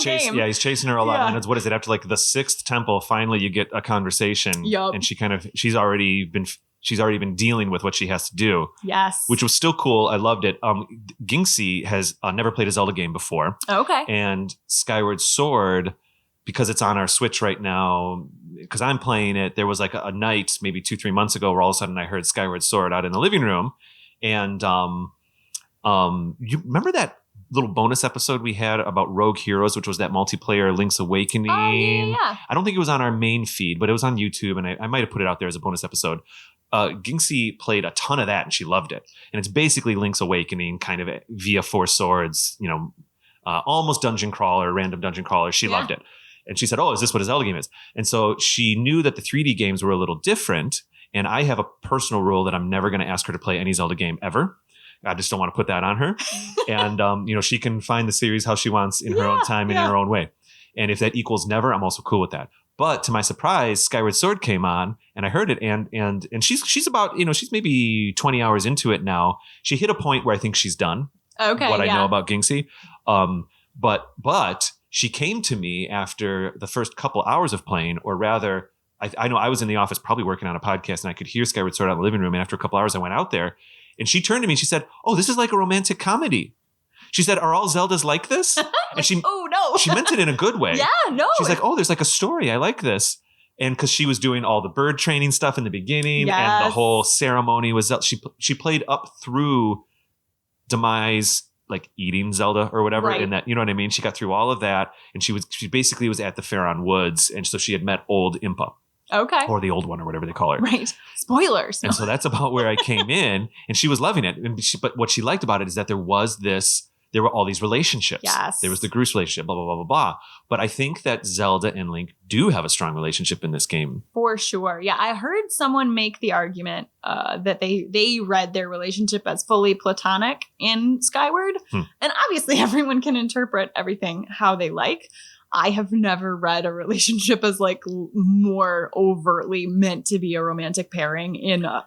Game. Yeah, he's chasing her a lot. And what is it? After like the 6th temple, finally you get a conversation. Yep. And she's already been dealing with what she has to do. Yes. Which was still cool. I loved it. Ginxie has never played a Zelda game before. Okay. And Skyward Sword, because it's on our Switch right now, because I'm playing it, there was like a night maybe 2-3 months ago where all of a sudden I heard Skyward Sword out in the living room. And you remember that little bonus episode we had about Rogue Heroes, which was that multiplayer Link's Awakening? Oh, yeah. I don't think it was on our main feed, but it was on YouTube, and I might have put it out there as a bonus episode. Ginxie played a ton of that, and she loved it. And it's basically Link's Awakening, kind of via Four Swords, almost dungeon crawler, random dungeon crawler. She loved it. And she said, oh, is this what a Zelda game is? And so she knew that the 3D games were a little different, and I have a personal rule that I'm never going to ask her to play any Zelda game ever. I just don't want to put that on her. And, she can find the series how she wants in her own time and in her own way. And if that equals never, I'm also cool with that. But to my surprise, Skyward Sword came on and I heard it. And she's about, she's maybe 20 hours into it now. She hit a point where I think she's done. Okay. What I know about Ginxie. But she came to me after the first couple hours of playing, or rather, I know I was in the office probably working on a podcast and I could hear Skyward Sword out in the living room. And after a couple hours, I went out there. And she turned to me and she said, oh, this is like a romantic comedy. She said, "Are all Zeldas like this?" And she Oh no. she meant it in a good way. Yeah, no. She's like, "Oh, there's like a story. I like this." And because she was doing all the bird training stuff in the beginning, and the whole ceremony was she played up through Demise, like eating Zelda or whatever, Right. and that, you know what I mean. She got through all of that, and she basically was at the Faron Woods, and so she had met old Impa, Okay. or the old one, or whatever they call her. Right. Spoilers. And so that's about where I came in, and she was loving it. But what she liked about it is that there were all these relationships. Yes. There was the Groose relationship, blah, blah, blah, blah, blah. But I think that Zelda and Link do have a strong relationship in this game. For sure. Yeah. I heard someone make the argument that they read their relationship as fully platonic in Skyward. And obviously everyone can interpret everything how they like. I have never read a relationship as like more overtly meant to be a romantic pairing in a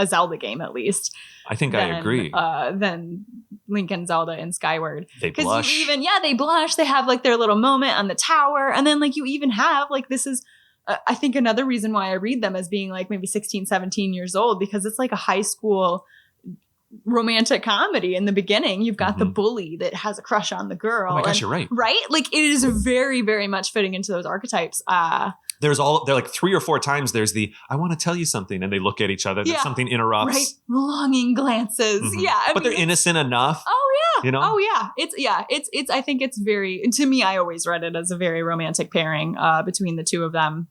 Zelda game, at least. I think I agree. Than Link and Zelda in Skyward. They blush. They blush. They have like their little moment on the tower. And then like you even have like, this is, I think another reason why I read them as being like maybe 16, 17 years old, because it's like a high school romantic comedy. In the beginning, you've got the bully that has a crush on the girl. Oh my gosh, you're right. Right? Like it is very, very much fitting into those archetypes. They're like 3 or 4 times there's the, "I want to tell you something," and they look at each other, then something interrupts. Right. Longing glances. Yeah. But they're innocent enough. Oh yeah. You know? Oh yeah. It's I think it's very, to me, I always read it as a very romantic pairing between the two of them.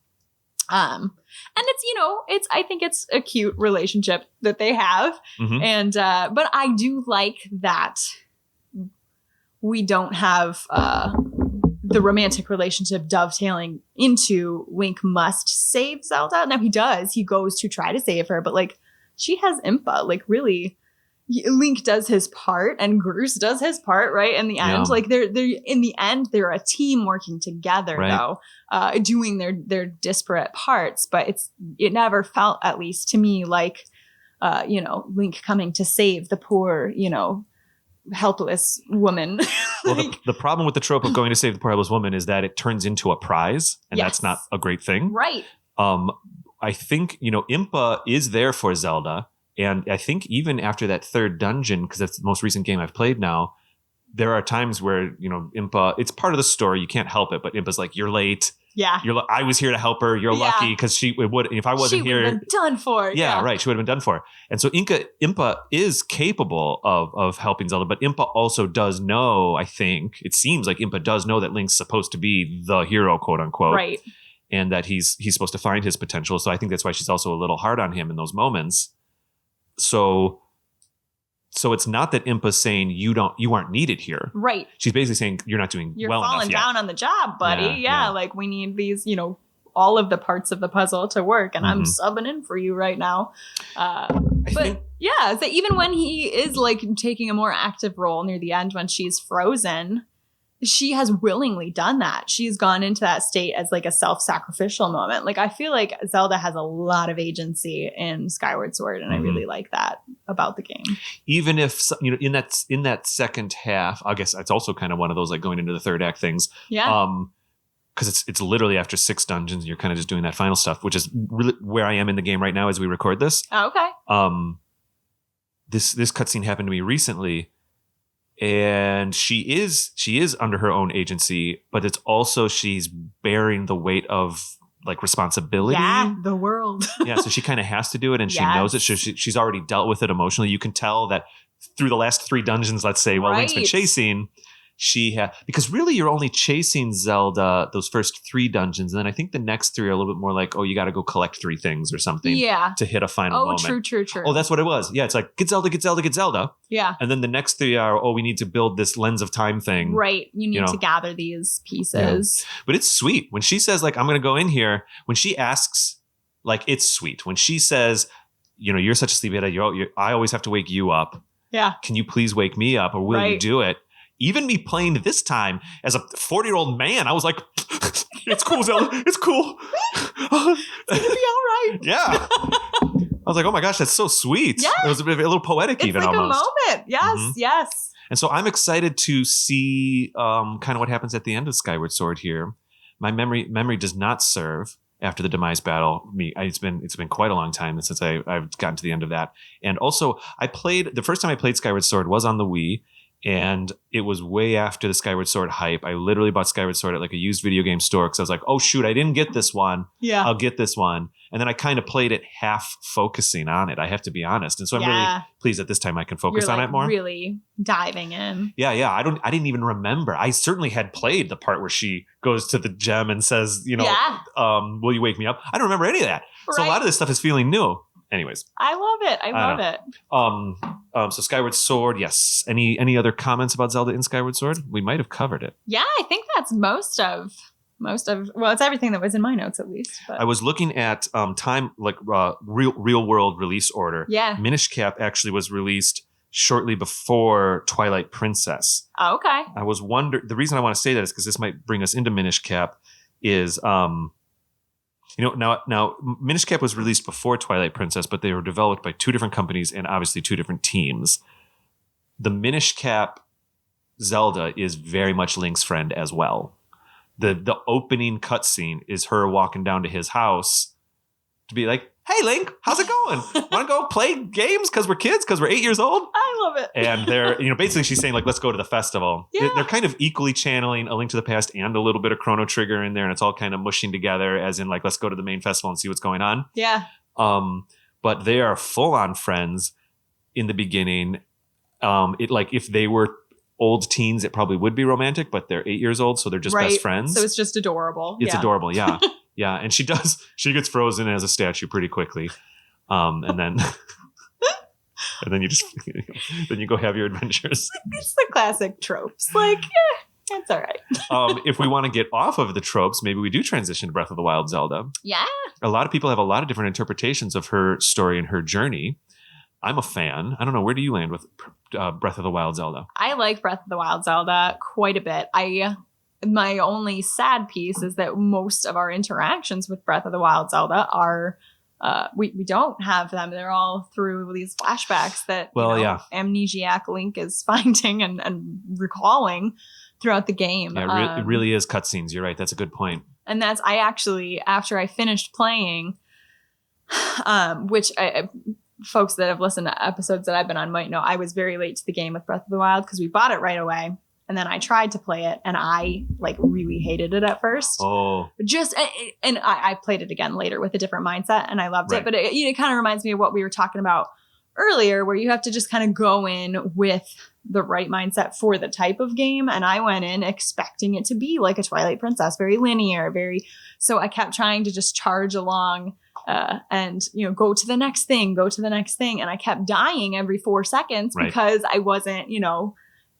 And it's, I think it's a cute relationship that they have. And, but I do like that we don't have, the romantic relationship dovetailing into Link must save Zelda. Now he does. He goes to try to save her, but like she has Impa. Like really, Link does his part and Groose does his part, right? In the end, like they're in the end they're a team working together, though, doing their disparate parts. But it never felt, at least to me, like Link coming to save the poor, helpless woman. Well, the problem with the trope of going to save the poor helpless woman is that it turns into a prize, and that's not a great thing. Right. I think, Impa is there for Zelda, and I think even after that third dungeon, because that's the most recent game I've played now, there are times where, Impa, it's part of the story, you can't help it, but Impa's like, "You're late." Yeah. I was here to help her. You're lucky, because if I wasn't here, she would have been done for. Yeah, right. She would have been done for. And so Impa is capable of helping Zelda, but Impa also does know, I think, it seems like Impa does know that Link's supposed to be the hero, quote unquote. Right. And that he's supposed to find his potential. So I think that's why she's also a little hard on him in those moments. So it's not that Impa's saying you aren't needed here. Right. She's basically saying you're not doing well enough. You're falling down on the job, buddy. Yeah. Like we need these, all of the parts of the puzzle to work, and I'm subbing in for you right now. So even when he is like taking a more active role near the end when she's frozen, she has willingly done that. She's gone into that state as like a self-sacrificial moment. Like I feel like Zelda has a lot of agency in Skyward Sword, and I really like that about the game. Even if in that second half, I guess it's also kind of one of those like going into the third act things. Yeah. Because it's literally after 6 dungeons, you're kind of just doing that final stuff, which is really where I am in the game right now as we record this. Oh, okay. This cutscene happened to me recently. And she is under her own agency, but it's also she's bearing the weight of like responsibility. Yeah, the world. Yeah, so she kind of has to do it, and she knows it. So she's already dealt with it emotionally. You can tell that through the last 3 dungeons, let's say, while Link's been chasing, because really you're only chasing Zelda those first 3 dungeons, and then I think the next 3 are a little bit more like, oh, you got to go collect 3 things or something to hit a final moment. True. Oh, that's what it was. Yeah, it's like get Zelda. Yeah. And then the next 3 are, we need to build this lens of time thing. Right. You need to gather these pieces. Yeah. But it's sweet. When she says, like, I'm going to go in here, when she asks, like, it's sweet. When she says, you're such a sleepyhead, I always have to wake you up. Yeah. Can you please wake me up, or will you do it? Even me playing this time as a 40-year-old man, I was like, it's cool, Zelda. It's cool. It's going to be all right. Yeah. I was like, oh my gosh, that's so sweet. Yeah. It was a little poetic, it's even like almost. a moment. Yes, yes. And so I'm excited to see kind of what happens at the end of Skyward Sword here. My memory does not serve after the Demise battle. It's been quite a long time since I've gotten to the end of that. And also, the first time I played Skyward Sword was on the Wii. And it was way after the Skyward Sword hype. I literally bought Skyward Sword at like a used video game store because I was like, oh, shoot, I didn't get this one. Yeah. I'll get this one. And then I kind of played it half focusing on it. I have to be honest. And so I'm really pleased that this time I can focus on it more. Really diving in. Yeah. I didn't even remember. I certainly had played the part where she goes to the gem and says, will you wake me up? I don't remember any of that. Right. So a lot of this stuff is feeling new. Anyways. I love it. I love it. So Skyward Sword, yes. Any other comments about Zelda in Skyward Sword? We might have covered it. Yeah, I think that's most of it's everything that was in my notes at least. But. I was looking at time like real world release order. Yeah. Minish Cap actually was released shortly before Twilight Princess. Oh, okay. I was the reason I want to say that is because this might bring us into Minish Cap is now Minish Cap was released before Twilight Princess, but they were developed by two different companies and obviously two different teams. The Minish Cap Zelda is very much Link's friend as well. The opening cutscene is her walking down to his house to be like, hey, Link, how's it going? Want to go play games because we're kids, because we're 8 years old? I love it. And they're, basically she's saying like, let's go to the festival. Yeah. They're kind of equally channeling A Link to the Past and a little bit of Chrono Trigger in there. And it's all kind of mushing together as in like, let's go to the main festival and see what's going on. Yeah. But they are full on friends in the beginning. If they were old teens, it probably would be romantic, but they're 8 years old. So they're just best friends. So it's just adorable. It's adorable. Yeah. Yeah, and she gets frozen as a statue pretty quickly, and then you go have your adventures. It's the classic tropes. Like, it's all right. If we want to get off of the tropes, maybe we do transition to Breath of the Wild Zelda. Yeah. A lot of people have a lot of different interpretations of her story and her journey. I'm a fan. I don't know. Where do you land with Breath of the Wild Zelda? I like Breath of the Wild Zelda quite a bit. My only sad piece is that most of our interactions with Breath of the Wild Zelda are we don't have them. They're all through these flashbacks that amnesiac Link is finding and recalling throughout the game. Yeah, it really is cutscenes. You're right. That's a good point. And I actually, after I finished playing, which folks that have listened to episodes that I've been on might know, I was very late to the game with Breath of the Wild because we bought it right away. And then I tried to play it and I really hated it at first. Oh. I played it again later with a different mindset and I loved it. But it kind of reminds me of what we were talking about earlier, where you have to just kind of go in with the right mindset for the type of game. And I went in expecting it to be like a Twilight Princess, very linear, so I kept trying to just charge along and go to the next thing. And I kept dying every 4 seconds because I wasn't,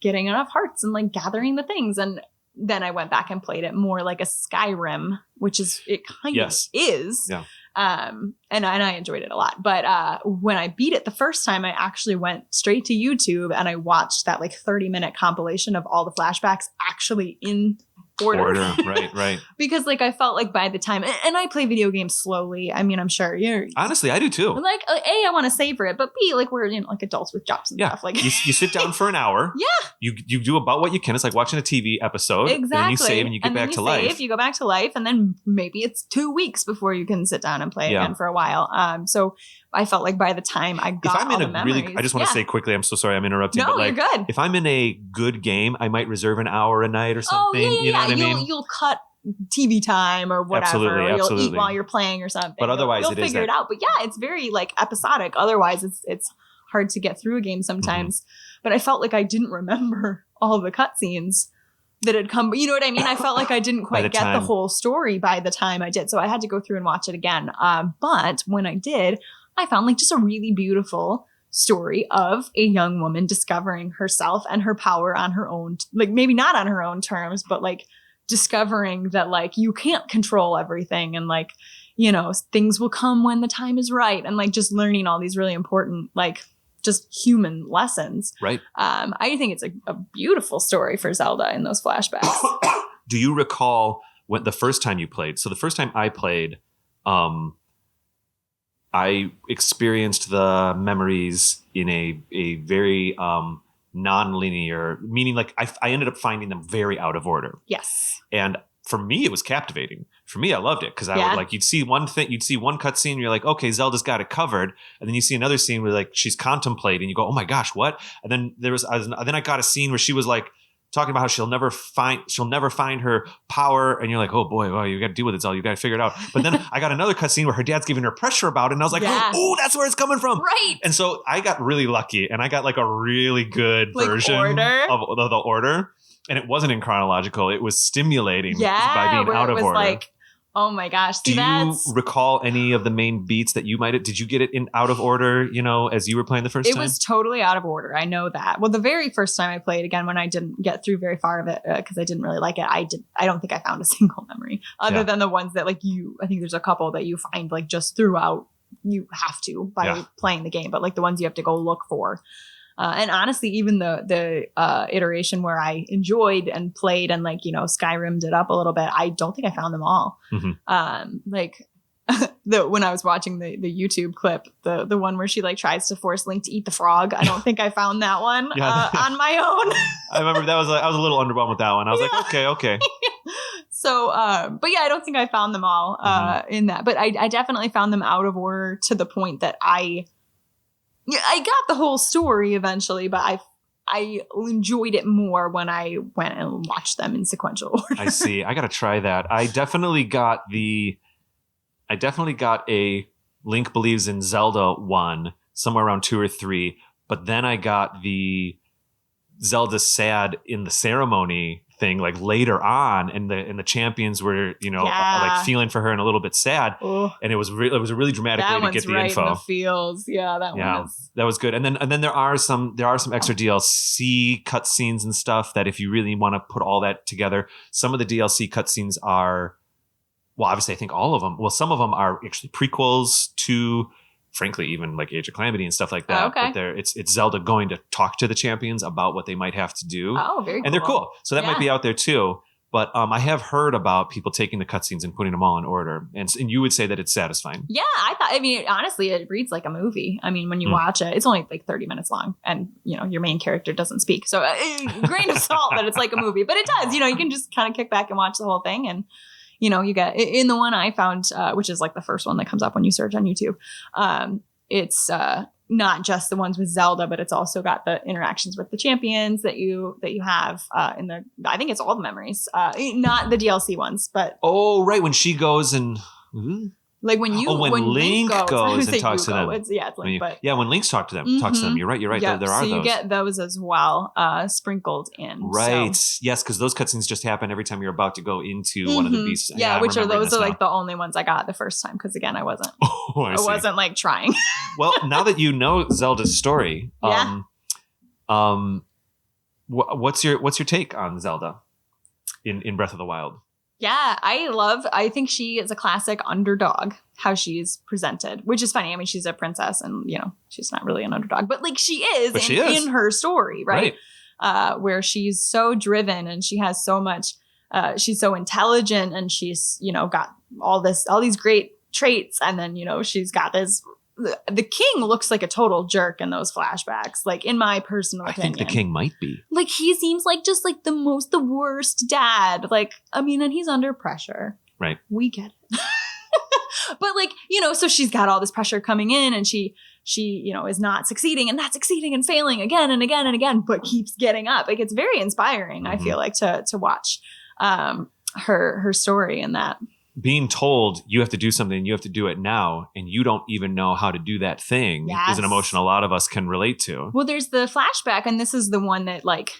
getting enough hearts and gathering the things. And then I went back and played it more like a Skyrim, which is, it kind of is. Yeah. And I enjoyed it a lot. But when I beat it the first time, I actually went straight to YouTube and I watched that 30-minute compilation of all the flashbacks actually in order. Right. Because I felt by the time, and I play video games slowly. I mean, I'm sure you're. Honestly, I do too. A, I want to savor it, but B, we're adults with jobs and stuff. You sit down for an hour. Yeah. You do about what you can. It's like watching a TV episode. Exactly. And you save and you get back to life. You go back to life, and then maybe it's 2 weeks before you can sit down and play again for a while. So I felt by the time I got all the memories. I just want to say quickly, I'm so sorry I'm interrupting. No, but you're good. If I'm in a good game, I might reserve an hour a night or something. Oh, you know what I mean? You'll cut TV time or whatever. Absolutely, or you'll absolutely. eat while you're playing or something. But otherwise, you'll figure it out. But yeah, it's very episodic. Otherwise, it's hard to get through a game sometimes. Mm-hmm. But I felt I didn't remember all the cutscenes that had come. You know what I mean? I felt I didn't quite get the whole story by the time I did. So I had to go through and watch it again. But when I did, I found just a really beautiful story of a young woman discovering herself and her power on her own, maybe not on her own terms, but discovering that you can't control everything and things will come when the time is right, and just learning all these really important just human lessons. Right. I think it's a beautiful story for Zelda in those flashbacks. Do you recall when the first time you played? So the first time I played, I experienced the memories in a very non-linear, meaning I ended up finding them very out of order. Yes. And for me, it was captivating. For me, I loved it because I would like, you'd see one cutscene, you're like, okay, Zelda's got it covered. And then you see another scene where like she's contemplating, you go, oh my gosh, what? And then then I got a scene where she was like talking about how she'll never find her power. And you're like, oh boy, well, you got to deal with it, Zelda. You got to figure it out. But then I got another cutscene where her dad's giving her pressure about it. And I was like, oh, that's where it's coming from. Right. And so I got really lucky and I got like a really good version of the order. And it wasn't in chronological. It was stimulating by being out of order. Like, oh my gosh. Do you recall any of the main beats that you did you get it in out of order, as you were playing the first time? It was totally out of order. I know that. Well, the very first time I played, again, when I didn't get through very far of it because I didn't really like it, I don't think I found a single memory other than the ones that like I think there's a couple that you find like just throughout you have to by playing the game, but like the ones you have to go look for. And honestly, even the iteration where I enjoyed and played and like, Skyrim'd it up a little bit, I don't think I found them all. Mm-hmm. Like when I was watching the YouTube clip, the one where she like tries to force Link to eat the frog, I don't think I found that one on my own. I remember I was a little underwhelmed with that one. I was like, okay. So, but yeah, I don't think I found them all in that, but I definitely found them out of order to the point that I got the whole story eventually, but I enjoyed it more when I went and watched them in sequential order. I see. I got to try that. I definitely got a Link Believes in Zelda 1 somewhere around 2 or 3, but then I got the Zelda sad in the ceremony thing like later on, and the champions were like feeling for her and a little bit sad. And it was a really dramatic way to get the info. In the feels. That was good. And then there are some extra DLC cutscenes and stuff that if you really want to put all that together, some of the DLC cutscenes are, well, obviously I think all of them. Well, some of them are actually prequels to, frankly, even like Age of Calamity and stuff like that. Okay. But it's Zelda going to talk to the champions about what they might have to do. Oh, very cool. And they're cool. So that might be out there too. But I have heard about people taking the cutscenes and putting them all in order. And you would say that it's satisfying. Yeah, honestly, it reads like a movie. I mean, when you watch it, it's only like 30 minutes long and, your main character doesn't speak. So grain of salt that it's like a movie. But it does. You can just kind of kick back and watch the whole thing. And you get in the one I found, which is like the first one that comes up when you search on YouTube. It's not just the ones with Zelda, but it's also got the interactions with the champions that you have in the. I think it's all the memories, not the DLC ones, but when she goes and. Like when Link goes and talks to them. It's Link, but when Link's talks to them. You're right. Yep. There are those. So you get those as well, sprinkled in. Right. So. Yes, because those cutscenes just happen every time you're about to go into one of the beasts. Yeah, which are like the only ones I got the first time because again I wasn't. I wasn't like trying. Well, now that you know Zelda's story, what's your take on Zelda in Breath of the Wild? Yeah, I think she is a classic underdog, how she's presented, which is funny. I mean, she's a princess and, she's not really an underdog, but like she is in her story, right? Where she's so driven and she has so much, she's so intelligent and she's, got all these great traits. And then, she's got this, the king looks like a total jerk in those flashbacks, like in my personal opinion. I think the king might be. Like he seems like just like the worst dad. Like, I mean, and he's under pressure. Right. We get it. But like, so she's got all this pressure coming in and she is not succeeding and failing again and again and again, but keeps getting up. Like it's very inspiring, I feel like, to watch her story in that. Being told you have to do something, you have to do it now, and you don't even know how to do that thing is an emotion a lot of us can relate to. Well, there's the flashback, and this is the one that like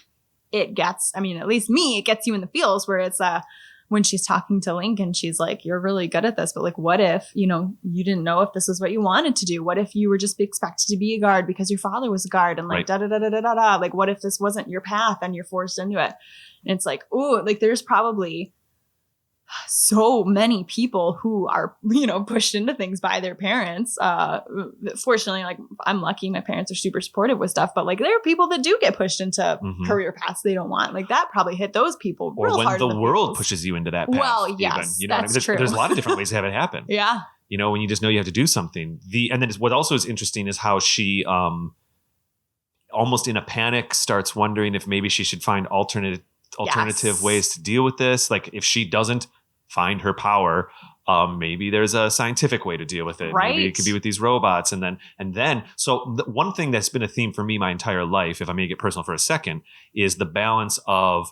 it gets, I mean, at least me, it gets you in the feels where it's when she's talking to Link and she's like, you're really good at this, but like, what if, you didn't know if this was what you wanted to do? What if you were just expected to be a guard because your father was a guard and like, da-da-da-da-da-da. Like, what if this wasn't your path and you're forced into it? And it's like, oh, like there's probably so many people who are, pushed into things by their parents. Fortunately, like I'm lucky my parents are super supportive with stuff, but like there are people that do get pushed into career paths they don't want. Like that probably hit those people real hard. Or when the world pushes you into that path. Well, yes, that's true. There's a lot of different ways to have it happen. Yeah. When you just know you have to do something. And then what also is interesting is how she almost in a panic starts wondering if maybe she should find alternate alternative Yes. ways to deal with this. Like if she doesn't find her power, maybe there's a scientific way to deal with it. Maybe it could be with these robots. And then, so the one thing that's been a theme for me my entire life, if I may get personal for a second, is the balance of,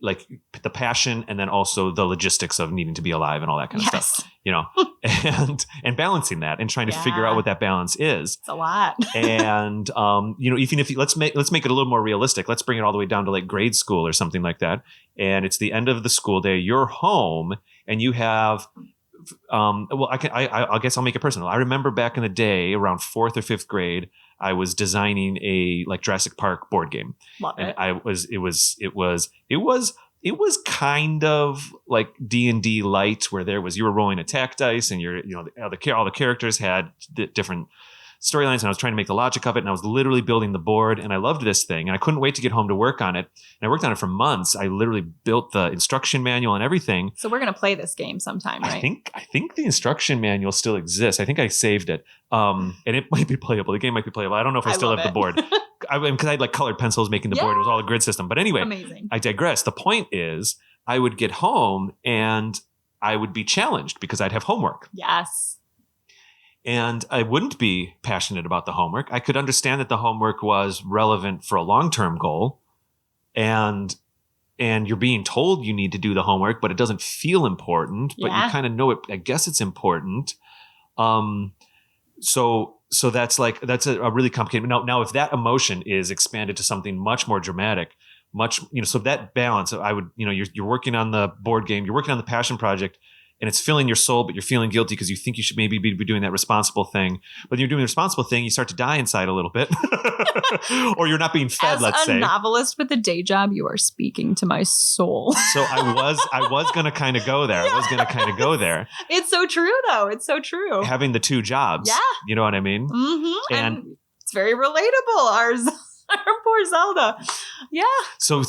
like the passion and then also the logistics of needing to be alive and all that kind of stuff, you know, and balancing that and trying to figure out what that balance is. It's a lot. And, you know, even if let's make it a little more realistic, let's bring it all the way down to like grade school or something like that. And it's the end of the school day, you're home and you have, well, I guess I'll make it personal. I remember back in the day around 4th or 5th grade, I was designing a like Jurassic Park board game. Love And it. it was kind of like D&D light where you were rolling attack dice and all the characters had different storylines and I was trying to make the logic of it and I was literally building the board and I loved this thing and I couldn't wait to get home to work on it. And I worked on it for months. I literally built the instruction manual and everything. So we're going to play this game sometime, right? I think the instruction manual still exists. I think I saved it. And it might be playable. The game might be playable. I don't know if I still have the board. Because I had like colored pencils making the board. It was all a grid system. But anyway, amazing. I digress. The point is I would get home and I would be challenged because I'd have homework. Yes. And I wouldn't be passionate about the homework. I could understand that the homework was relevant for a long-term goal. And you're being told you need to do the homework, but it doesn't feel important. But you kind of know it. I guess it's important. So that's a really complicated. Now, if that emotion is expanded to something much more dramatic, so that balance, I would, you're working on the board game, you're working on the passion project, and it's filling your soul, but you're feeling guilty because you think you should maybe be doing that responsible thing. But when you're doing the responsible thing, you start to die inside a little bit, or you're not being fed. Let's say, as a novelist with a day job, you are speaking to my soul. So I was going to kind of go there. It's so true, though. It's so true. Having the two jobs. Yeah. You know what I mean? Mm-hmm. And it's very relatable. Our poor Zelda. Yeah. So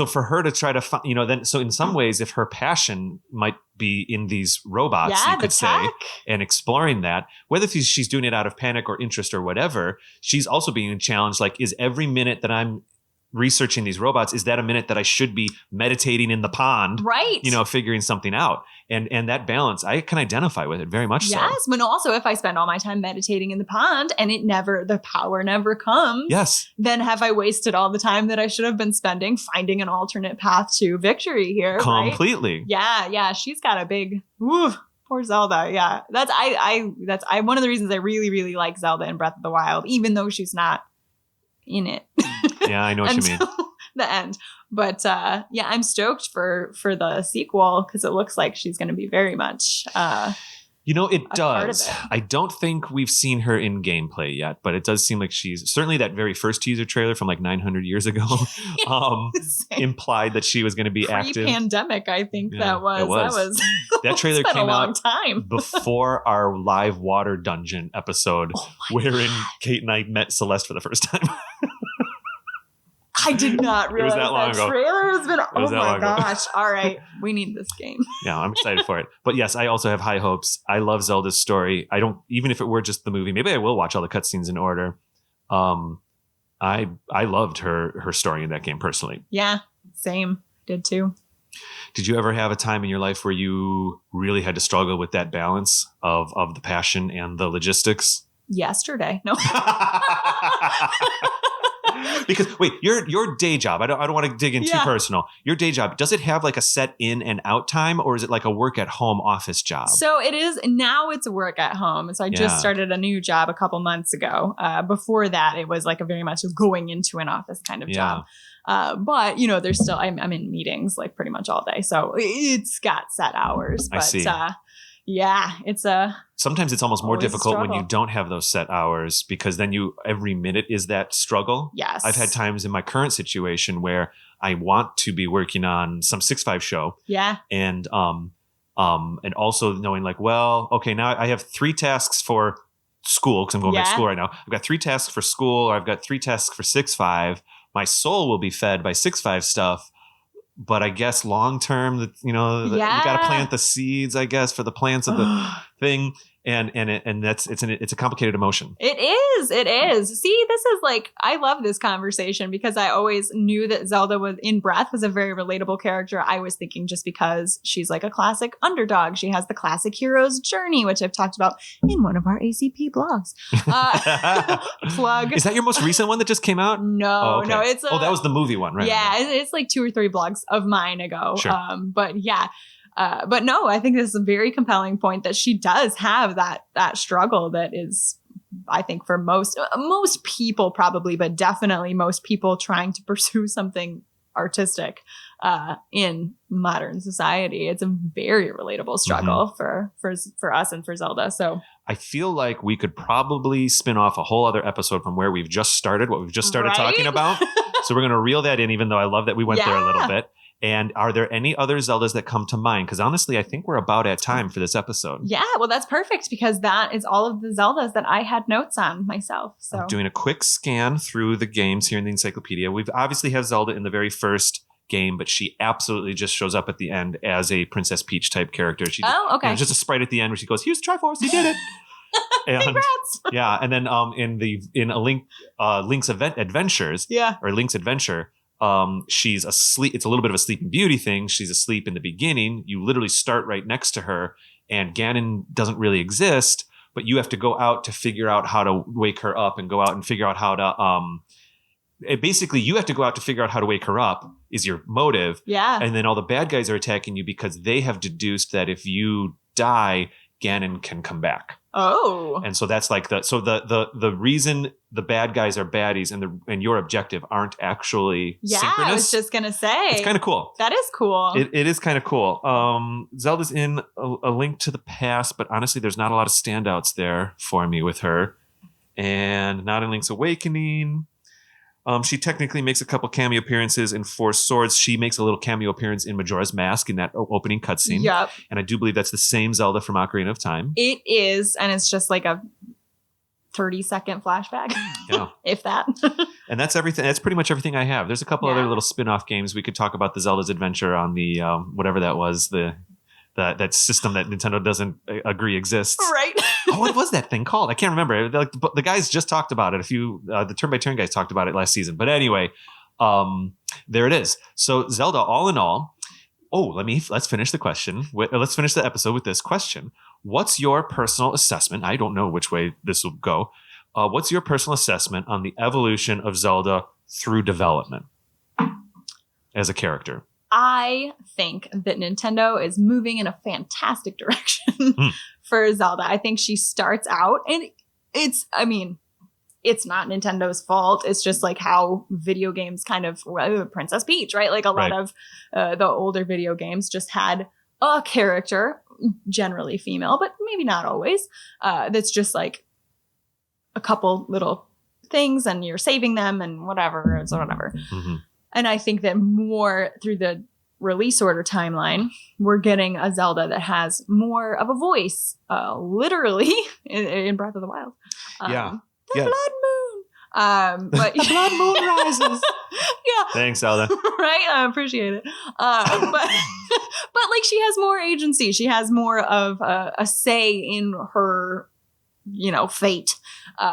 for her to try to find, so in some ways, if her passion might be in these robots, you could say, and exploring that, whether she's doing it out of panic or interest or whatever, she's also being challenged. Like, is every minute that I'm researching these robots, is that a minute that I should be meditating in the pond? Right. Figuring something out. And that balance, I can identify with it very much so. Yes, but also if I spend all my time meditating in the pond and the power never comes, yes, then have I wasted all the time that I should have been spending finding an alternate path to victory here? Completely. Right? Yeah, she's got a big poor Zelda. Yeah. That's one of the reasons I really, really like Zelda in Breath of the Wild, even though she's not in it. Yeah, I know what you mean. The end. But I'm stoked for the sequel because it looks like she's going to be very much it does. It. I don't think we've seen her in gameplay yet, but it does seem like she's certainly that very first teaser trailer from like 900 years ago implied that she was going to be active. Pre-pandemic, I think that was. That trailer came out a long out time. before our live water dungeon episode, wherein Kate and I met Celeste for the first time. I did not realize that long ago. trailer has been. Oh my ago. gosh! All right, we need this game. Yeah, I'm excited for it. But yes, I also have high hopes. I love Zelda's story. I don't, even if it were just the movie, maybe I will watch all the cutscenes in order. I loved her story in that game personally. Yeah, same. Did too. Did you ever have a time in your life where you really had to struggle with that balance of the passion and the logistics? Yesterday, no. Because wait, your day job, I don't want to dig in too personal. Your day job, does it have like a set in and out time, or is it like a work at home office job? So it is now. It's a work at home. So I just started a new job a couple months ago. Before that, it was like a very much going into an office kind of job. But there's still I'm in meetings like pretty much all day, so it's got set hours. But, I see. It's a. Sometimes it's almost more difficult when you struggle. don't have those set hours, because then every minute is that struggle. Yes. I've had times in my current situation where I want to be working on some 6-5 show. Yeah. And also knowing like, well, okay, now I have 3 tasks for school because I'm going back to school right now. I've got 3 tasks for school, or I've got 3 tasks for 6-5. My soul will be fed by 6-5 stuff. But I guess long term, you got to plant the seeds, I guess, for the plants of the thing. and it's a complicated emotion. It is. See, this is like, I love this conversation because I always knew that Zelda was in Breath was a very relatable character. I was thinking just because she's like a classic underdog. She has the classic hero's journey, which I've talked about in one of our ACP blogs. Plug. Is that your most recent one that just came out? No, no, it's that was the movie one, right? Yeah, it's like 2 or 3 blogs of mine ago. Sure. But yeah. But no, I think this is a very compelling point that she does have that struggle that is, I think, for most people probably, but definitely most people trying to pursue something artistic in modern society. It's a very relatable struggle for us and for Zelda. So I feel like we could probably spin off a whole other episode from where we've just started, what we've just started talking about. So we're going to reel that in, even though I love that we went there a little bit. And are there any other Zeldas that come to mind? Because honestly, I think we're about at time for this episode. Yeah, well, that's perfect because that is all of the Zeldas that I had notes on myself. So I'm doing a quick scan through the games here in the encyclopedia. We've obviously have Zelda in the very first game, but she absolutely just shows up at the end as a Princess Peach type character. She okay. Just a sprite at the end where she goes, "Here's the Triforce, you did it." And, congrats. Yeah, and then in Link's Adventures, or Link's Adventure. She's asleep. It's a little bit of a Sleeping Beauty thing. She's asleep in the beginning. You literally start right next to her, and Ganon doesn't really exist, but you have to go out to figure out how to wake her up and go out and figure out how to, basically you have to go out to figure out how to wake her up is your motive. Yeah. And then all the bad guys are attacking you because they have deduced that if you die, Ganon can come back. Oh. And so that's like the reason the bad guys are baddies and your objective aren't actually synchronous. I was just gonna say it's kind of cool. That is cool. It is kind of cool. Zelda's in a Link to the Past, but honestly, there's not a lot of standouts there for me with her, and not in Link's Awakening. She technically makes a couple cameo appearances in Four Swords. She makes a little cameo appearance in Majora's Mask in that opening cutscene. Yep. And I do believe that's the same Zelda from Ocarina of Time. It is, and it's just like a 30-second flashback. Yeah. If that. And that's everything. That's pretty much everything I have. There's a couple other little spin-off games. We could talk about the Zelda's Adventure on the whatever that was, that system that Nintendo doesn't agree exists. Right. What was that thing called? I can't remember. Like the guys just talked about it. The turn-by-turn guys talked about it last season. But anyway, there it is. So Zelda, all in all. Oh, let's finish the question. Let's finish the episode with this question. What's your personal assessment? I don't know which way this will go. What's your personal assessment on the evolution of Zelda through development as a character? I think that Nintendo is moving in a fantastic direction for Zelda. I think she starts out, and it's not Nintendo's fault. It's just like how video games kind of, Princess Peach, right? Like a lot of the older video games just had a character, generally female, but maybe not always, that's just like a couple little things and you're saving them and whatever. Mm-hmm. And I think that more through the release order timeline, we're getting a Zelda that has more of a voice, literally in Breath of the Wild. The Blood Moon. But the Blood Moon rises. Yeah. Thanks, Zelda. Right? I appreciate it. But like she has more agency. She has more of a say in her, fate.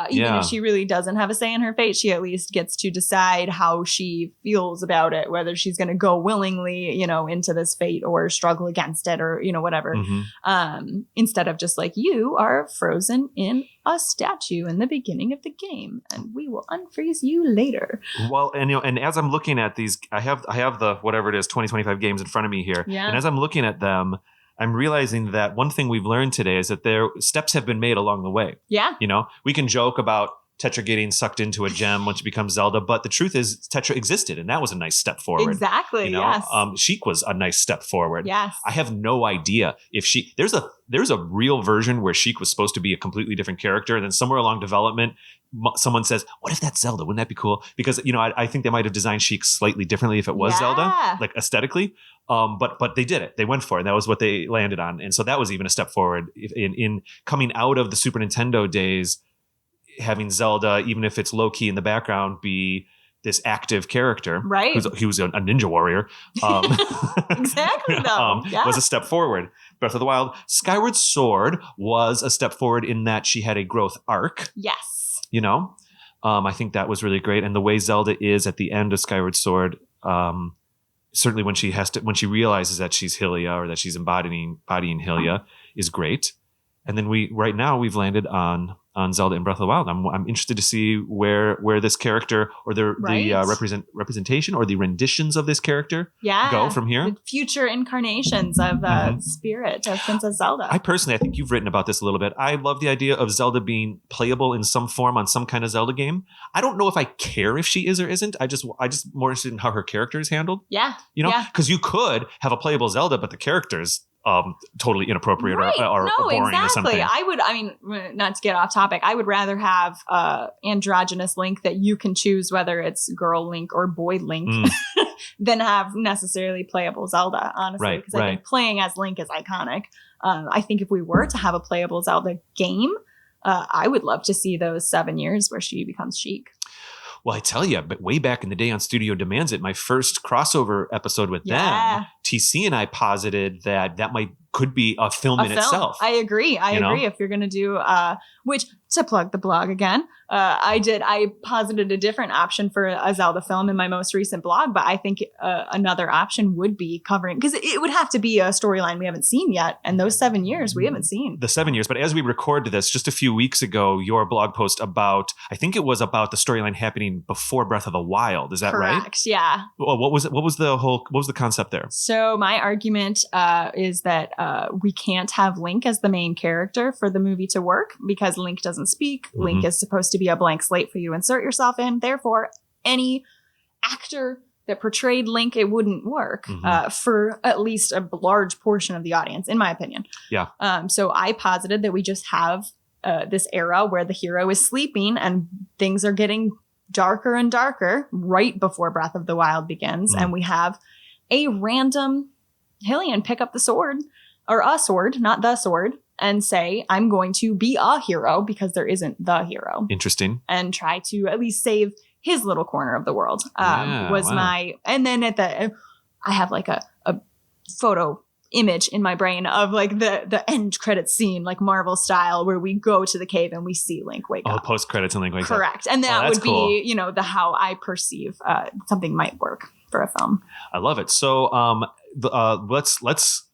Even if she really doesn't have a say in her fate, she at least gets to decide how she feels about it, whether she's going to go willingly, into this fate or struggle against it or, whatever. Mm-hmm. Instead of just like, you are frozen in a statue in the beginning of the game and we will unfreeze you later. Well, and as I'm looking at these, I have the, whatever it is, 2025 games in front of me here. Yeah. And as I'm looking at them, I'm realizing that one thing we've learned today is that there steps have been made along the way. Yeah. We can joke about Tetra getting sucked into a gem once you become Zelda, but the truth is Tetra existed, and that was a nice step forward. Exactly. Yes. Sheik was a nice step forward. Yes. I have no idea if there's a real version where Sheik was supposed to be a completely different character, and then somewhere along development, someone says, "What if that's Zelda? Wouldn't that be cool?" Because I think they might have designed Sheik slightly differently if it was Zelda, like aesthetically. But they did it. They went for it. That was what they landed on, and so that was even a step forward in coming out of the Super Nintendo days. Having Zelda, even if it's low key in the background, be this active character, Right. He was a ninja warrior, Exactly, though. Yeah. was a step forward. Breath of the Wild. Skyward Sword was a step forward in that she had a growth arc. Yes. You know, I think that was really great, and the way Zelda is at the end of Skyward Sword, certainly when she realizes that she's Hylia or that she's embodying Hylia, is great. And then we've landed on Zelda in Breath of the Wild. I'm interested to see where this character or the representation or the renditions of this character go from here. The future incarnations of the spirit of Princess Zelda. I think you've written about this a little bit. I love the idea of Zelda being playable in some form on some kind of Zelda game. I don't know if I care if she is or isn't. I just more interested in how her character is handled. Yeah. You know, because you could have a playable Zelda, but the character's totally inappropriate or boring or something. Not to get off topic, I would rather have androgynous Link that you can choose whether it's girl Link or boy Link than have necessarily playable Zelda, honestly. Because I think playing as Link is iconic. I think if we were to have a playable Zelda game, I would love to see those 7 years where she becomes Sheik. Well, I tell you, but way back in the day on Studio Demands It, my first crossover episode with them, TC and I posited that could be a film itself. I agree. I agree. If you're going to do, which to plug the blog again, I posited a different option for a Zelda film in my most recent blog, but I think another option would be covering, because it would have to be a storyline we haven't seen yet. And those 7 years we haven't seen. The 7 years. But as we record this, just a few weeks ago, your blog post about the storyline happening before Breath of the Wild. Is that right? Correct. Yeah. Well, what was the concept there? So my argument is that we can't have Link as the main character for the movie to work because Link doesn't speak. Link is supposed to be a blank slate for you to insert yourself in. Therefore, any actor that portrayed Link, it wouldn't work for at least a large portion of the audience, in my opinion. Yeah. So I posited that we just have this era where the hero is sleeping and things are getting darker and darker right before Breath of the Wild begins. And we have a random Hylian pick up the sword, or a sword, not the sword, and say, I'm going to be a hero because there isn't the hero. Interesting. And try to at least save his little corner of the world. And then I have like a photo image in my brain of like the end credit scene, like Marvel style, where we go to the cave and we see Link wake up. Post credits and Link wakes Correct. And that would be, the how I perceive something might work for a film. I love it. So let's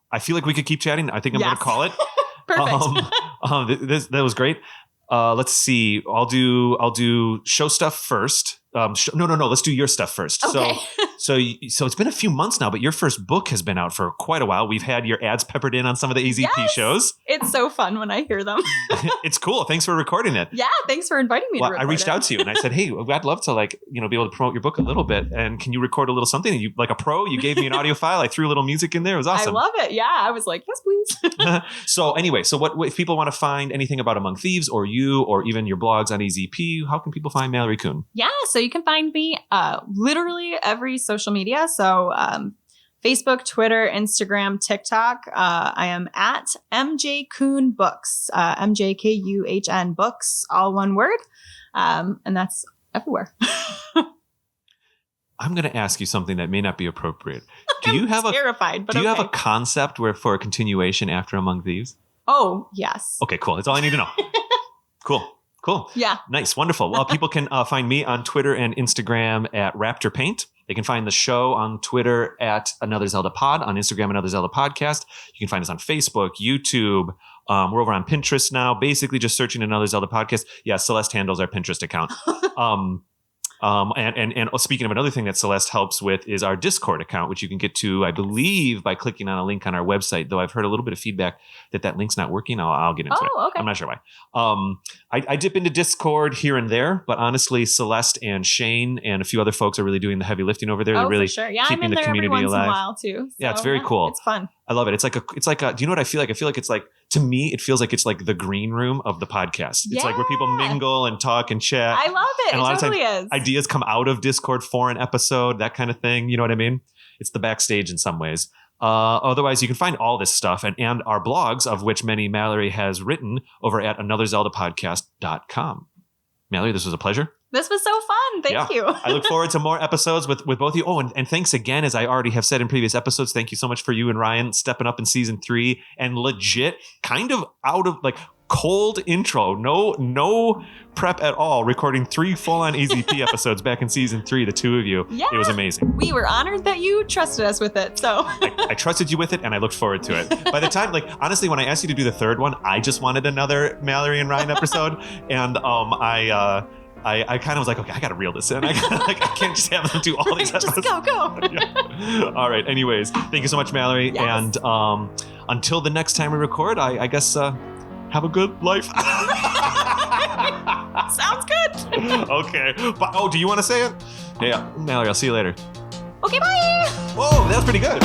I feel like we could keep chatting. I think I'm going to call it. Perfect. That was great. Let's see. I'll do show stuff first. No. Let's do your stuff first. Okay. So it's been a few months now, but your first book has been out for quite a while. We've had your ads peppered in on some of the AZP shows. It's so fun when I hear them. It's cool. Thanks for recording it. Yeah. Thanks for inviting me to record I reached out to you and I said, hey, I'd love to be able to promote your book a little bit. And can you record a little something? And you, like a pro, you gave me an audio file. I threw a little music in there. It was awesome. I love it. Yeah. I was like, yes, please. So anyway, what if people want to find anything about Among Thieves or you or even your blogs on AZP, how can people find Mallory Kuhn? Yeah. So you can find me literally every social media. So Facebook, Twitter, Instagram, TikTok. I am at MJ Kuhn Books, MJKUHN Books, all one word. And that's everywhere. I'm going to ask you something that may not be appropriate. Do you have terrified, but do you have a concept for a continuation after Among Thieves? Oh, yes. Okay, cool. That's all I need to know. Cool. Yeah. Nice. Wonderful. Well, people can find me on Twitter and Instagram at Raptor Paint. They can find the show on Twitter at Another Zelda Pod, on Instagram, Another Zelda Podcast. You can find us on Facebook, YouTube. We're over on Pinterest now, basically just searching Another Zelda Podcast. Yeah, Celeste handles our Pinterest account. And speaking of another thing that Celeste helps with is our Discord account, which you can get to, I believe, by clicking on a link on our website, though I've heard a little bit of feedback that link's not working. I'll get into it. Okay. I'm not sure why. I dip into Discord here and there, but honestly, Celeste and Shane and a few other folks are really doing the heavy lifting over there. They're really for sure. Yeah, keeping I'm in the there community every once alive. in a while too. So, yeah, it's very cool. It's fun. I love it. It's like a, do you know what I feel like? I feel like it's like, to me, it feels like it's like the green room of the podcast. It's like where people mingle and talk and chat. I love it. And a lot it totally of times is. Ideas come out of Discord for an episode, that kind of thing. You know what I mean? It's the backstage in some ways. Otherwise, you can find all this stuff and our blogs, of which many Mallory has written, over at anotherzeldapodcast.com. Mallory, this was a pleasure. This was so fun. Thank you. I look forward to more episodes with both of you. Oh, and thanks again, as I already have said in previous episodes, thank you so much for you and Ryan stepping up in season 3 and legit kind of out of like cold intro. No prep at all. Recording 3 full-on EZP episodes back in season 3, the two of you. Yeah. It was amazing. We were honored that you trusted us with it. So I trusted you with it and I looked forward to it. By the time, like, honestly, when I asked you to do the third one, I just wanted another Mallory and Ryan episode. And I kind of was like, okay, I got to reel this in. I can't just have them do all these episodes. Just go. Yeah. All right. Anyways, thank you so much, Mallory. Yes. And until the next time we record, I guess have a good life. Sounds good. Okay. But, do you want to say it? Yeah. Mallory, I'll see you later. Okay, bye. Whoa, that was pretty good.